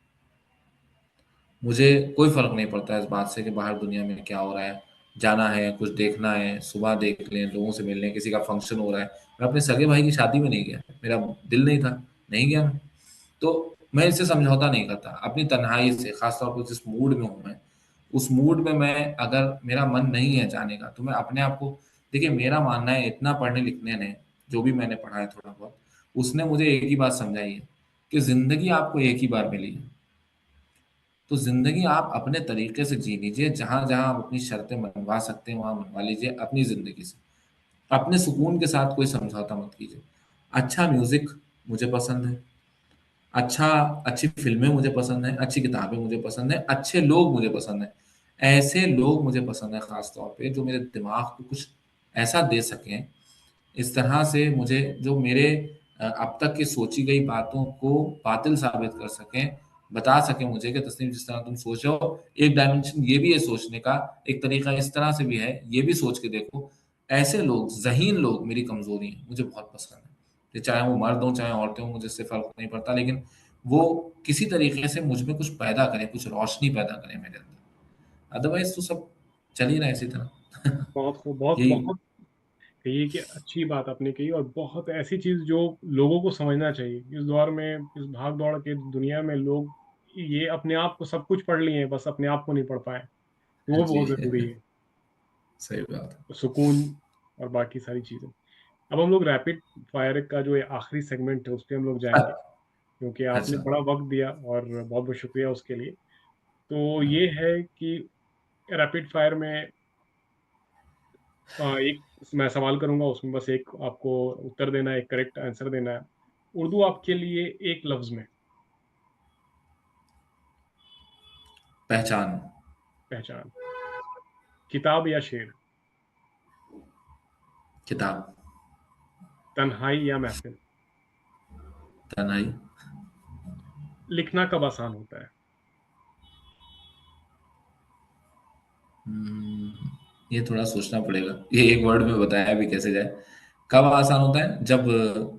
मुझे कोई फ़र्क नहीं पड़ता इस बात से कि बाहर दुनिया में क्या हो रहा है, जाना है, कुछ देखना है, सुबह देख लें, लोगों से मिल लें, किसी का फंक्शन हो रहा है। मैं अपने सगे भाई की शादी में नहीं गया, मेरा दिल नहीं था, नहीं गया मैं। तो मैं इससे समझौता नहीं करता, अपनी तन्हाई से, ख़ास तौर पे जिस मूड में हूँ मैं, उस मूड में मैं अगर मेरा मन नहीं है जाने का, तो मैं अपने आप को देखिए मेरा मानना है इतना पढ़ने-लिखने ने, जो भी मैंने पढ़ा है थोड़ा बहुत, उसने मुझे एक ही बात समझाई है कि ज़िंदगी आपको एक ही बार मिली है। तो ज़िंदगी आप अपने तरीके से जी लीजिए, जहाँ-जहाँ आप अपनी शर्तें मनवा सकते हैं, वहाँ मनवा लीजिए अपनी ज़िंदगी से। अपने सुकून के साथ कोई समझौता मत कीजिए। अच्छा म्यूज़िक मुझे पसंद है, अच्छी फ़िल्में मुझे पसंद हैं, अच्छी किताबें मुझे पसंद हैं, अच्छे लोग मुझे पसंद हैं। ऐसे लोग मुझे पसंद हैं ख़ास तौर पे जो मेरे दिमाग को कुछ ऐसा दे सकें इस तरह से मुझे जो मेरे अब तक की सोची गई बातों को बातिल साबित कर सकें, बता सकें मुझे कि तस्नीम जिस तरह तुम सोच रहे हो, एक डायमेंशन ये भी है सोचने का, एक तरीका इस तरह से भी है, ये भी सोच के देखो। ऐसे लोग, ज़हीन लोग मेरी कमज़ोरी हैं, मुझे बहुत पसंद है। फिर चाहे वो मर्द हों, चाहे औरतें हों, मुझे इससे फ़र्क नहीं पड़ता लेकिन वो किसी तरीके से मुझ में कुछ पैदा करे, कुछ रोशनी पैदा करे मेरे अंदर। अदरवाइज तो सब चल ही रहा है इसी तरह। बहुत खूब, बहुत यही। बहुत कही कि अच्छी बात आपने कही, और बहुत ऐसी चीज जो लोगों को समझना चाहिए इस दौर में, इस भाग दौड़ के दुनिया में। लोग ये अपने आप को सब कुछ पढ़ लिए हैं, बस अपने आप को नहीं पढ़ पाए, तो वो जी। बहुत जरूरी है। सही बात है। सुकून और बाकी सारी चीजें। अब हम लोग रैपिड फायर का जो ये आखिरी सेगमेंट है उस पर हम लोग जाएंगे, क्योंकि आपने अच्छा। बड़ा वक्त दिया और बहुत बहुत शुक्रिया उसके लिए। तो ये है कि रैपिड फायर में एक मैं सवाल करूंगा, उसमें बस एक आपको उत्तर देना है, एक करेक्ट आंसर देना है। उर्दू आपके लिए एक लफ्ज में। पहचान। पहचान। किताब या शेर। किताब। तन्हाई या महफिल। तन्हाई। लिखना कब आसान होता है। हम्म, ये थोड़ा सोचना पड़ेगा, ये एक वर्ड में बताया भी कैसे जाए। कब आसान होता है? जब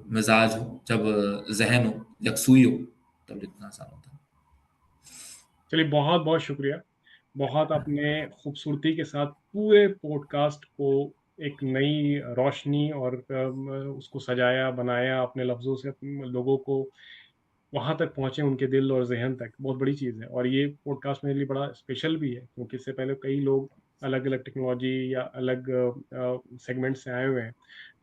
मिजाज हो, जब जहन हो, यकसुई हो, तब लिखना आसान होता है। चलिए, बहुत बहुत शुक्रिया। बहुत आपने खूबसूरती के साथ पूरे पॉडकास्ट को एक नई रोशनी और उसको सजाया बनाया अपने लफ्ज़ों से, लोगों को वहां तक पहुंचे, उनके दिल और जहन तक। बहुत बड़ी चीज़ है, और ये पॉडकास्ट मेरे लिए बड़ा स्पेशल भी है, क्योंकि इससे पहले कई लोग अलग अलग टेक्नोलॉजी या अलग सेगमेंट से आए हुए हैं।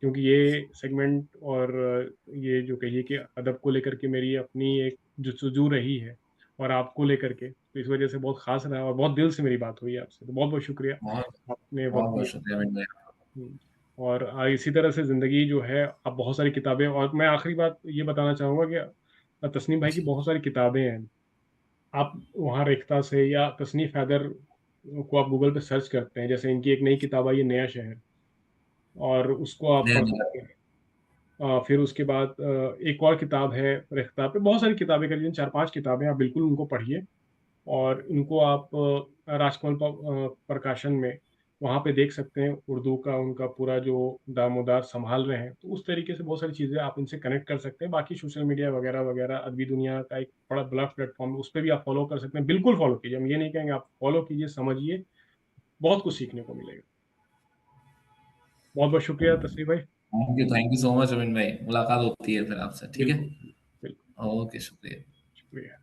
क्योंकि ये सेगमेंट और ये जो कहिए कि अदब को लेकर के मेरी अपनी एक जुस्तजू रही है, और आपको लेकर के, तो इस वजह से बहुत खास रहा, और बहुत दिल से मेरी बात हुई है आपसे, तो बहुत बहुत शुक्रिया बहुत आपने बहुत वक्त बहुत दिया। शुक्रिया अमित भाई। और इसी तरह से ज़िंदगी जो है, अब बहुत सारी किताबें, और मैं आखिरी बात ये बताना चाहूँगा कि तस्नीम भाई की जी। बहुत सारी किताबें हैं। आप वहाँ रेख्ता से या तसनीफ हैदर को आप गूगल पे सर्च करते हैं, जैसे इनकी एक नई किताब आई है नया शहर, और उसको आप नहीं पढ़ नहीं। सकते हैं। फिर उसके बाद एक और किताब है रेख्ता पे, बहुत सारी किताबें, करीबन 4-5 किताबें, आप बिल्कुल उनको पढ़िए। और इनको आप राजकमल प्रकाशन में वहाँ पे देख सकते हैं, उर्दू का उनका पूरा जो दामोदार संभाल रहे हैं, तो उस तरीके से बहुत सारी चीज़ें आप इनसे कनेक्ट कर सकते हैं। बाकी सोशल मीडिया वगैरह वगैरह, अदबी दुनिया का एक बड़ा बड़ा प्लेटफॉर्म है, उस पर भी आप फॉलो कर सकते हैं। बिल्कुल फॉलो कीजिए, हम ये नहीं कहेंगे, आप फॉलो कीजिए, समझिए, बहुत कुछ सीखने को मिलेगा। बहुत बहुत शुक्रिया तस्वीर भाई। Thank you so much Amit भाई, मुलाकात होती है फिर आपसे, ठीक है। बिल्कुल बिल्कुल। ओके, शुक्रिया। शुक्रिया।